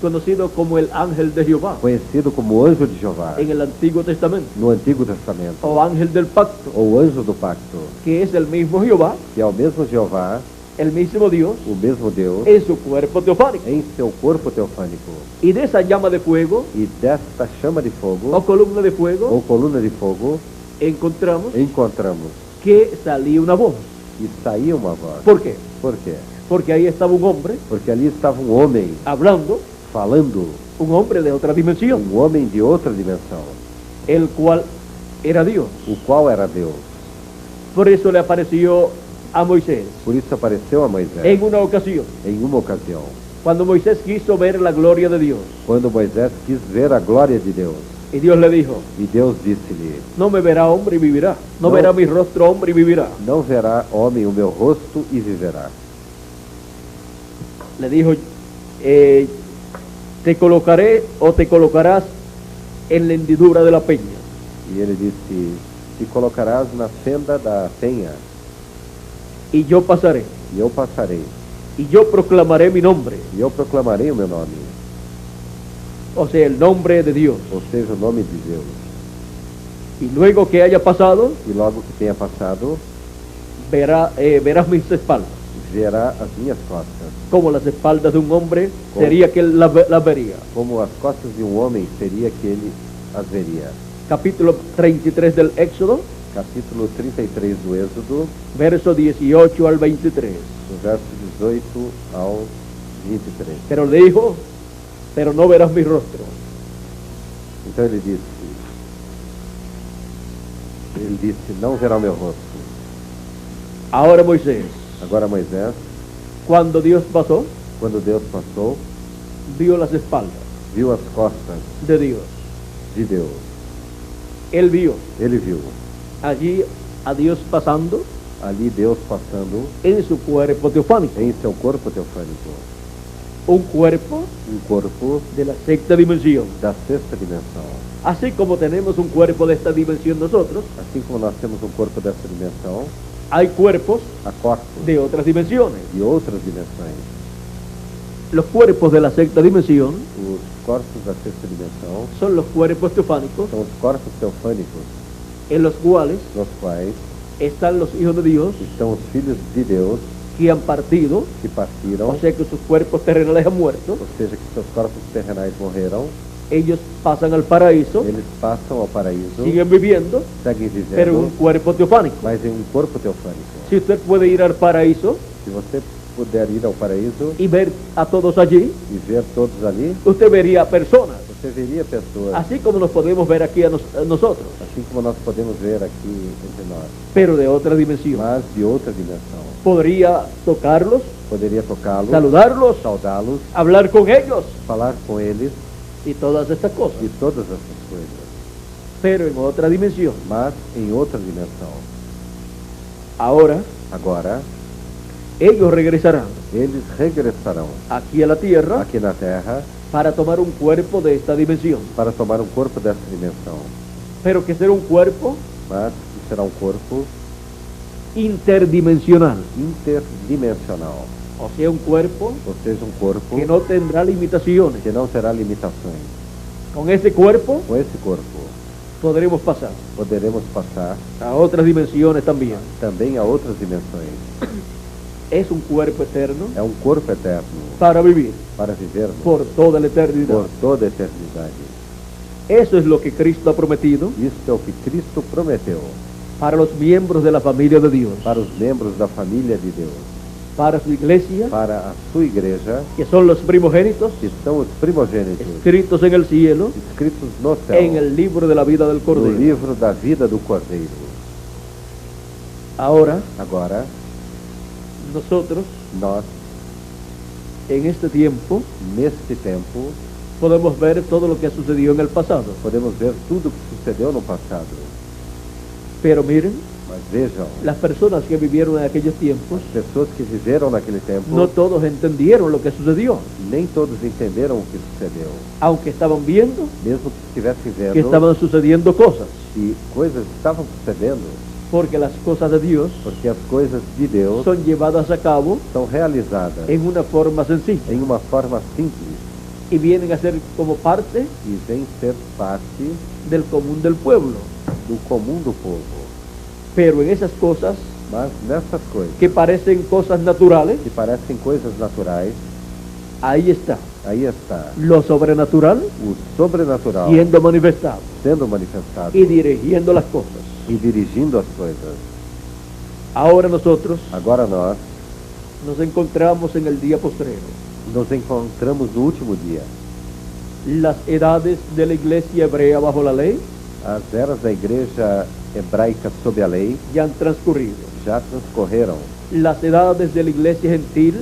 Speaker 1: conocido como el ángel de Jehová
Speaker 2: conhecido como o anjo de Jeová
Speaker 1: en el Antiguo Testamento,
Speaker 2: no Antigo Testamento,
Speaker 1: o ángel del pacto,
Speaker 2: ou anjo do pacto,
Speaker 1: que es el mismo Jehová
Speaker 2: que é o mesmo Jeová
Speaker 1: el mismo Dios
Speaker 2: o mesmo Deus,
Speaker 1: en su cuerpo teofánico.
Speaker 2: em seu corpo teofânico.
Speaker 1: Y de esa llama de fuego
Speaker 2: E desta chama de
Speaker 1: o
Speaker 2: fogo,
Speaker 1: columna de fuego
Speaker 2: ou coluna de fogo,
Speaker 1: encontramos
Speaker 2: encontramos
Speaker 1: que salía una voz.
Speaker 2: e saía uma voz.
Speaker 1: ¿Por qué?
Speaker 2: Por quê?
Speaker 1: Porque ahí estaba un hombre
Speaker 2: Porque ali estava um homem
Speaker 1: hablando,
Speaker 2: falando,
Speaker 1: un hombre de otra dimensión,
Speaker 2: um homem de outra dimensão,
Speaker 1: el cual era Dios.
Speaker 2: o qual era Deus.
Speaker 1: Por eso le apareció a Moisés
Speaker 2: Por isso apareceu a Moisés
Speaker 1: en una ocasión,
Speaker 2: em uma ocasião,
Speaker 1: cuando Moisés quiso ver la gloria de Dios.
Speaker 2: quando Moisés quis ver a glória de Deus.
Speaker 1: Y Dios le dijo,
Speaker 2: E Deus disse-lhe:
Speaker 1: no me verá hombre y vivirá. No
Speaker 2: No.
Speaker 1: verá mi rostro hombre y vivirá.
Speaker 2: Não verá homem o meu rosto e viverá.
Speaker 1: Le dijo, te colocaré o te colocarás en la hendidura de la peña.
Speaker 2: E ele disse: te colocarás na fenda da penha,
Speaker 1: Y yo pasaré.
Speaker 2: e eu passarei,
Speaker 1: Y yo proclamaré mi nombre.
Speaker 2: e eu proclamarei o meu nome,
Speaker 1: O sea, el nombre de Dios.
Speaker 2: ou seja, o nome de Deus.
Speaker 1: Y luego que haya pasado,
Speaker 2: E logo que tenha passado,
Speaker 1: verás mis espaldas.
Speaker 2: verá as minhas costas,
Speaker 1: Como las espaldas de un hombre,
Speaker 2: ¿Cómo?
Speaker 1: sería que él las vería.
Speaker 2: como as costas de um homem seria que ele as veria.
Speaker 1: Capítulo 33 del Éxodo,
Speaker 2: Capítulo 33 do Êxodo,
Speaker 1: verso 18 al 23.
Speaker 2: do verso 18 ao 23.
Speaker 1: Pero le dijo, pero no verás mi rostro.
Speaker 2: Então ele disse, não verá o meu rosto.
Speaker 1: Ahora Moisés,
Speaker 2: Agora Moisés,
Speaker 1: cuando Dios pasó,
Speaker 2: quando Deus passou,
Speaker 1: vio las espaldas
Speaker 2: viu as costas
Speaker 1: de Dios.
Speaker 2: de Deus.
Speaker 1: Él vio
Speaker 2: Ele viu
Speaker 1: allí a Dios pasando
Speaker 2: ali Deus passando
Speaker 1: en su cuerpo teofánico.
Speaker 2: em seu corpo teofânico,
Speaker 1: Un cuerpo
Speaker 2: corpo
Speaker 1: de la sexta dimensión.
Speaker 2: da sexta dimensão.
Speaker 1: Así como tenemos un cuerpo de esta dimensión nosotros,
Speaker 2: Assim como nós temos corpo dessa dimensão,
Speaker 1: hay cuerpos
Speaker 2: há corpos
Speaker 1: de otras dimensiones.
Speaker 2: de outras dimensões.
Speaker 1: Los cuerpos de la sexta dimensión
Speaker 2: Os corpos da sexta dimensão
Speaker 1: son los cuerpos teofánicos
Speaker 2: são os corpos teofânicos,
Speaker 1: en los cuales
Speaker 2: nos quais
Speaker 1: están los hijos de Dios
Speaker 2: estão os filhos de Deus
Speaker 1: que han partido,
Speaker 2: que partiram,
Speaker 1: o sea que sus cuerpos terrenales han muerto,
Speaker 2: ou seja, que seus corpos terrenais morreram,
Speaker 1: ellos pasan al paraíso,
Speaker 2: eles passam ao paraíso,
Speaker 1: siguen viviendo,
Speaker 2: seguem
Speaker 1: pero en un
Speaker 2: vivendo,
Speaker 1: cuerpo teofánico.
Speaker 2: mas em corpo teofânico.
Speaker 1: Si usted puede ir al paraíso
Speaker 2: Se você puder ir ao paraíso
Speaker 1: y ver a todos allí,
Speaker 2: e ver todos ali,
Speaker 1: usted vería personas,
Speaker 2: você veria pessoas,
Speaker 1: así como nos podemos ver aquí a nosotros,
Speaker 2: assim como nós podemos ver aqui entre nós,
Speaker 1: pero de otra dimensión.
Speaker 2: mas de outra dimensão.
Speaker 1: Podría tocarlos,
Speaker 2: Poderia tocá-los,
Speaker 1: saludarlos,
Speaker 2: saudá-los,
Speaker 1: hablar con ellos
Speaker 2: falar com eles
Speaker 1: y todas estas cosas,
Speaker 2: e todas essas coisas,
Speaker 1: pero en otra dimensión.
Speaker 2: mas em outra dimensão.
Speaker 1: Ahora,
Speaker 2: Agora,
Speaker 1: ellos regresarán
Speaker 2: eles regressarão
Speaker 1: aquí a la tierra
Speaker 2: aqui na Terra
Speaker 1: para tomar un cuerpo de esta dimensión,
Speaker 2: para tomar corpo dessa dimensão,
Speaker 1: pero que será un cuerpo
Speaker 2: mas que será corpo
Speaker 1: interdimensional,
Speaker 2: interdimensional,
Speaker 1: o sea, un cuerpo
Speaker 2: ou seja, corpo
Speaker 1: que no tendrá limitaciones.
Speaker 2: que não terá limitações.
Speaker 1: Con ese cuerpo
Speaker 2: Com esse corpo,
Speaker 1: podremos pasar
Speaker 2: poderemos passar
Speaker 1: a otras dimensiones también.
Speaker 2: também a outras dimensões.
Speaker 1: Es un cuerpo eterno
Speaker 2: É corpo eterno
Speaker 1: para vivir
Speaker 2: para vivermos
Speaker 1: por toda la eternidad.
Speaker 2: por toda a eternidade.
Speaker 1: Eso es lo que Cristo ha prometido
Speaker 2: Isto é o que Cristo prometeu
Speaker 1: para los miembros de la familia de Dios,
Speaker 2: para os membros da família de Deus,
Speaker 1: para su iglesia,
Speaker 2: para a sua igreja,
Speaker 1: que son los primogénitos,
Speaker 2: que são os primogênitos,
Speaker 1: escritos en el cielo,
Speaker 2: escritos no céu,
Speaker 1: en el libro de la vida del
Speaker 2: no
Speaker 1: Cordero.
Speaker 2: livro da vida do Cordeiro.
Speaker 1: Ahora,
Speaker 2: Agora,
Speaker 1: nosotros,
Speaker 2: nós,
Speaker 1: en este tiempo,
Speaker 2: neste tempo,
Speaker 1: podemos ver todo lo que sucedió en el pasado.
Speaker 2: podemos ver tudo o que sucedeu no passado.
Speaker 1: Pero miren,
Speaker 2: Mas vejam,
Speaker 1: las personas que vivieron en aquellos tiempos,
Speaker 2: as pessoas que viveram naquele tempo,
Speaker 1: no todos entendieron lo que sucedió,
Speaker 2: nem todos entenderam o que sucedeu.
Speaker 1: aunque estaban viendo
Speaker 2: Mesmo que estivessem
Speaker 1: que
Speaker 2: vendo
Speaker 1: estaban sucediendo cosas,
Speaker 2: que coisas estavam sucedendo,
Speaker 1: porque las cosas de Dios
Speaker 2: porque as coisas de Deus
Speaker 1: son llevadas a cabo
Speaker 2: são realizadas
Speaker 1: en una forma sencilla
Speaker 2: em uma forma simples
Speaker 1: y vienen a ser como parte
Speaker 2: e vem ser parte
Speaker 1: del común del pueblo.
Speaker 2: do comum do povo.
Speaker 1: Pero en esas cosas
Speaker 2: Mas nessas coisas,
Speaker 1: que parecen cosas naturales,
Speaker 2: que parecem coisas naturais,
Speaker 1: ahí está
Speaker 2: aí está
Speaker 1: lo sobrenatural
Speaker 2: o sobrenatural
Speaker 1: siendo manifestado
Speaker 2: sendo manifestado
Speaker 1: y dirigiendo las cosas.
Speaker 2: e dirigindo as coisas.
Speaker 1: Ahora nosotros
Speaker 2: Agora nós
Speaker 1: nos encontramos en el día postrero.
Speaker 2: nos encontramos no último dia.
Speaker 1: Las edades de la iglesia hebrea bajo la ley
Speaker 2: As eras da igreja hebraica sob a lei
Speaker 1: ya han transcurrido.
Speaker 2: já transcorreram.
Speaker 1: Las edades de la iglesia gentil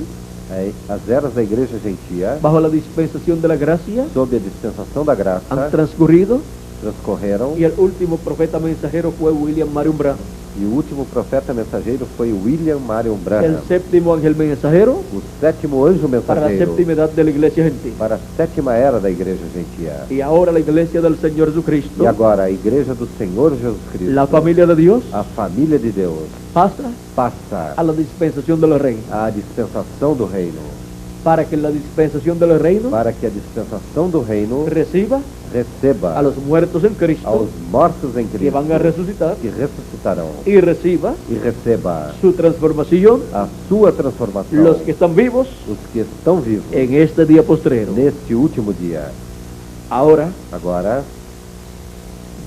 Speaker 2: As eras da igreja gentia,
Speaker 1: bajo la dispensación de la gracia
Speaker 2: sob a dispensação da
Speaker 1: han
Speaker 2: graça,
Speaker 1: transcurrido,
Speaker 2: transcorreram.
Speaker 1: y el último profeta mensajero fue William Marion Branham.
Speaker 2: E o último profeta mensageiro foi William Marion
Speaker 1: El
Speaker 2: Branham,
Speaker 1: séptimo ángel mensajero
Speaker 2: o sétimo anjo
Speaker 1: para la
Speaker 2: mensageiro
Speaker 1: séptima edad de la iglesia gentil.
Speaker 2: para a sétima era da igreja gentia.
Speaker 1: Y ahora la iglesia del Señor
Speaker 2: E
Speaker 1: Jesucristo,
Speaker 2: agora a igreja do Senhor Jesus Cristo,
Speaker 1: la familia de Dios,
Speaker 2: a família de Deus,
Speaker 1: pasa
Speaker 2: passa
Speaker 1: a la dispensación de los reinos.
Speaker 2: à dispensação do reino,
Speaker 1: Para que la dispensación de los reinos
Speaker 2: para que a dispensação do reino
Speaker 1: reciba
Speaker 2: receba
Speaker 1: a los muertos en Cristo
Speaker 2: aos mortos em
Speaker 1: que
Speaker 2: Cristo,
Speaker 1: van a resucitar
Speaker 2: que ressuscitarão,
Speaker 1: y reciba
Speaker 2: e receba
Speaker 1: su transformación
Speaker 2: a sua transformação,
Speaker 1: los que están vivos
Speaker 2: os que estão vivos
Speaker 1: en este día postrero.
Speaker 2: neste último dia.
Speaker 1: Ahora,
Speaker 2: Agora,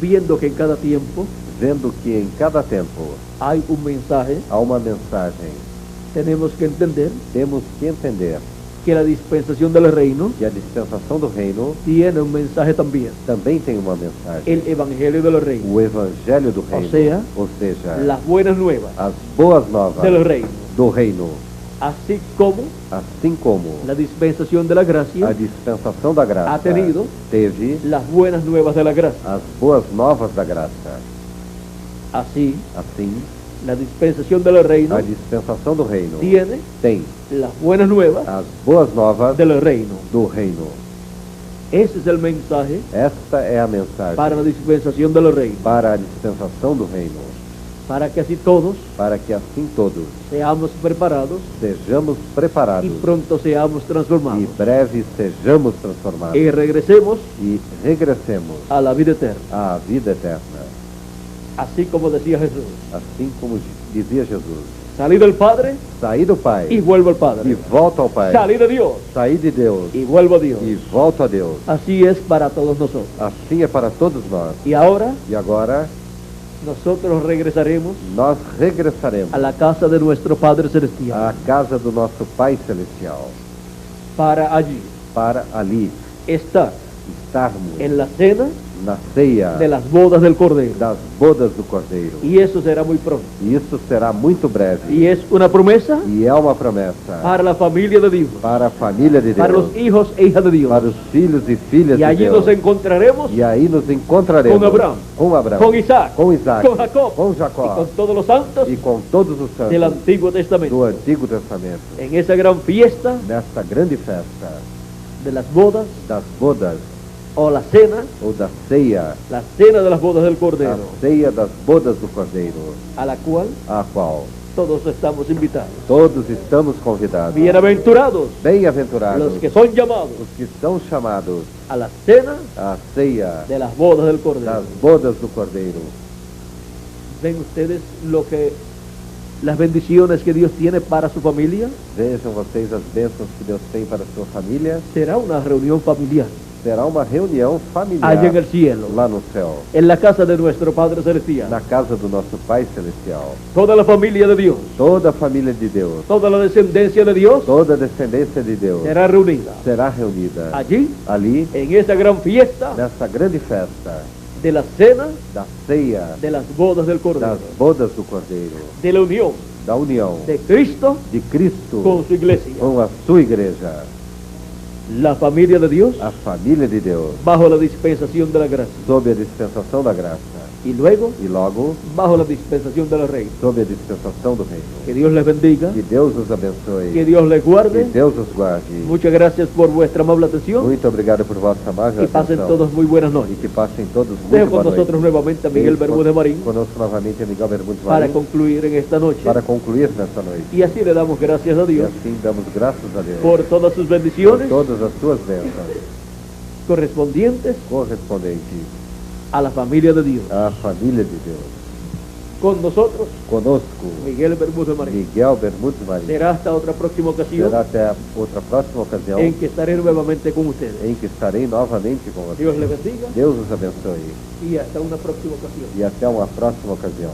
Speaker 1: viendo que en cada tiempo
Speaker 2: vendo que em cada tempo
Speaker 1: hay un mensaje,
Speaker 2: há uma mensagem,
Speaker 1: tenemos que entender
Speaker 2: temos que entender
Speaker 1: que la dispensación del reino
Speaker 2: que a dispensação do reino
Speaker 1: tiene un mensaje también,
Speaker 2: também tem uma mensagem.
Speaker 1: el evangelio del reino,
Speaker 2: O evangelho do reino,
Speaker 1: sea,
Speaker 2: ou seja,
Speaker 1: las buenas nuevas
Speaker 2: as boas novas
Speaker 1: del reino,
Speaker 2: do reino,
Speaker 1: así como
Speaker 2: assim como
Speaker 1: la dispensación de la
Speaker 2: a
Speaker 1: gracia
Speaker 2: dispensação da graça
Speaker 1: ha tenido
Speaker 2: teve
Speaker 1: las buenas nuevas de la gracia.
Speaker 2: as boas novas da graça.
Speaker 1: Así,
Speaker 2: Assim,
Speaker 1: la dispensación del reino
Speaker 2: a dispensação do reino
Speaker 1: tiene
Speaker 2: tem
Speaker 1: las buenas nuevas
Speaker 2: as boas novas
Speaker 1: del reino.
Speaker 2: do reino.
Speaker 1: Ese es el mensaje
Speaker 2: Esta é a mensagem
Speaker 1: para la dispensación del reino,
Speaker 2: para a dispensação do reino,
Speaker 1: para que así todos
Speaker 2: para que assim todos
Speaker 1: seamos preparados
Speaker 2: sejamos
Speaker 1: y
Speaker 2: preparados
Speaker 1: pronto seamos
Speaker 2: e
Speaker 1: transformados
Speaker 2: breve sejamos transformados
Speaker 1: y regresemos
Speaker 2: e regressemos
Speaker 1: a la vida eterna.
Speaker 2: à vida eterna.
Speaker 1: Así como decía Jesús,
Speaker 2: Assim como dizia Jesus,
Speaker 1: salí del Padre
Speaker 2: saí do Pai
Speaker 1: y vuelvo al
Speaker 2: e
Speaker 1: Padre.
Speaker 2: volto ao Pai,
Speaker 1: Salí de Dios
Speaker 2: saí de Deus
Speaker 1: y vuelvo a Dios.
Speaker 2: e volto a Deus.
Speaker 1: Así es para todos nosotros.
Speaker 2: Assim é para todos nós.
Speaker 1: Y ahora
Speaker 2: E agora
Speaker 1: nosotros regresaremos
Speaker 2: nós regressaremos
Speaker 1: a la casa de nuestro Padre Celestial
Speaker 2: à casa do nosso Pai Celestial,
Speaker 1: para allí
Speaker 2: para ali
Speaker 1: estar
Speaker 2: estarmos
Speaker 1: en la cena
Speaker 2: na ceia
Speaker 1: de las bodas del Cordero.
Speaker 2: das bodas do Cordeiro.
Speaker 1: Y eso será muy pronto.
Speaker 2: E isso será muito breve.
Speaker 1: Y es una promesa
Speaker 2: E é uma promessa
Speaker 1: para la familia de Dios,
Speaker 2: para a família de
Speaker 1: para
Speaker 2: Deus,
Speaker 1: los hijos e hijas de Dios.
Speaker 2: para os filhos e filhas
Speaker 1: Y
Speaker 2: de
Speaker 1: allí
Speaker 2: Deus.
Speaker 1: nos encontraremos
Speaker 2: E aí nos encontraremos
Speaker 1: com Abraão,
Speaker 2: com Abraão,
Speaker 1: con Isaac,
Speaker 2: com Isaac,
Speaker 1: con Jacob
Speaker 2: com
Speaker 1: y
Speaker 2: Jacó
Speaker 1: con todos los santos
Speaker 2: e com todos os
Speaker 1: del
Speaker 2: santos
Speaker 1: Antiguo Testamento.
Speaker 2: do Antigo Testamento.
Speaker 1: En esa gran fiesta
Speaker 2: Nesta grande festa
Speaker 1: de las bodas
Speaker 2: das bodas
Speaker 1: o la cena
Speaker 2: ou da ceia,
Speaker 1: de las bodas del
Speaker 2: a
Speaker 1: Cordero,
Speaker 2: ceia das bodas do Cordeiro,
Speaker 1: a la cual
Speaker 2: a qual
Speaker 1: todos estamos invitados.
Speaker 2: todos estamos convidados.
Speaker 1: Bienaventurados
Speaker 2: Bem-aventurados
Speaker 1: los que son llamados
Speaker 2: os que são chamados
Speaker 1: a la cena
Speaker 2: à ceia
Speaker 1: de las bodas del
Speaker 2: das
Speaker 1: Cordero.
Speaker 2: bodas do Cordeiro.
Speaker 1: ¿Ven ustedes las bendiciones que Dios tiene para su familia?
Speaker 2: Vejam vocês as bênçãos que Deus tem para a sua família.
Speaker 1: Será una reunión familiar
Speaker 2: Será uma reunião familiar
Speaker 1: allá en el cielo,
Speaker 2: lá no céu,
Speaker 1: en la casa de nuestro Padre Celestial.
Speaker 2: na casa do nosso Pai Celestial.
Speaker 1: Toda la familia de Dios,
Speaker 2: Toda a família de Deus,
Speaker 1: toda la descendencia de Dios
Speaker 2: toda a descendência de Deus
Speaker 1: será reunida
Speaker 2: será reunida
Speaker 1: allí
Speaker 2: ali,
Speaker 1: en esa gran fiesta
Speaker 2: nessa grande festa
Speaker 1: de la cena
Speaker 2: da ceia
Speaker 1: de las bodas del
Speaker 2: das
Speaker 1: Cordero,
Speaker 2: bodas do Cordeiro,
Speaker 1: de la unión
Speaker 2: da união
Speaker 1: de Cristo
Speaker 2: de Cristo
Speaker 1: con su iglesia.
Speaker 2: com a sua igreja,
Speaker 1: La familia de Dios
Speaker 2: a família de Deus,
Speaker 1: bajo la dispensación de la gracia
Speaker 2: sob a dispensação da graça,
Speaker 1: y luego
Speaker 2: e logo
Speaker 1: bajo la dispensación de los reinos.
Speaker 2: sob a dispensação do reino.
Speaker 1: Que Dios les bendiga,
Speaker 2: Que Deus os abençoe,
Speaker 1: que Dios les
Speaker 2: que
Speaker 1: guarde.
Speaker 2: Deus os guarde.
Speaker 1: Muchas gracias por vuestra amable atención
Speaker 2: Muito obrigado por vossa amável
Speaker 1: y pasen
Speaker 2: atenção.
Speaker 1: todos muy buenas
Speaker 2: E
Speaker 1: noches.
Speaker 2: que passem todos muito
Speaker 1: Dejo
Speaker 2: boa
Speaker 1: con
Speaker 2: noite.
Speaker 1: nosotros nuevamente a Miguel Bermúdez Marín
Speaker 2: Conosco novamente a Miguel Bermúdez
Speaker 1: para
Speaker 2: Marín
Speaker 1: concluir en esta noche.
Speaker 2: para concluir nesta noite.
Speaker 1: Y así le damos gracias a
Speaker 2: E
Speaker 1: Dios
Speaker 2: assim damos graças a Deus
Speaker 1: por todas sus
Speaker 2: por
Speaker 1: bendiciones
Speaker 2: todas as suas bênçãos
Speaker 1: correspondientes
Speaker 2: correspondentes
Speaker 1: a la familia de Dios.
Speaker 2: à família de Deus.
Speaker 1: Con nosotros,
Speaker 2: Conosco,
Speaker 1: Miguel Bermúdez Marín.
Speaker 2: Miguel Bermudes Marim.
Speaker 1: Será hasta otra próxima ocasión
Speaker 2: Será até outra próxima ocasião
Speaker 1: en que estaré nuevamente con ustedes.
Speaker 2: em que estarei novamente com
Speaker 1: Dios
Speaker 2: vocês.
Speaker 1: le bendiga
Speaker 2: Deus os abençoe
Speaker 1: y hasta una próxima ocasión.
Speaker 2: e até uma próxima ocasião.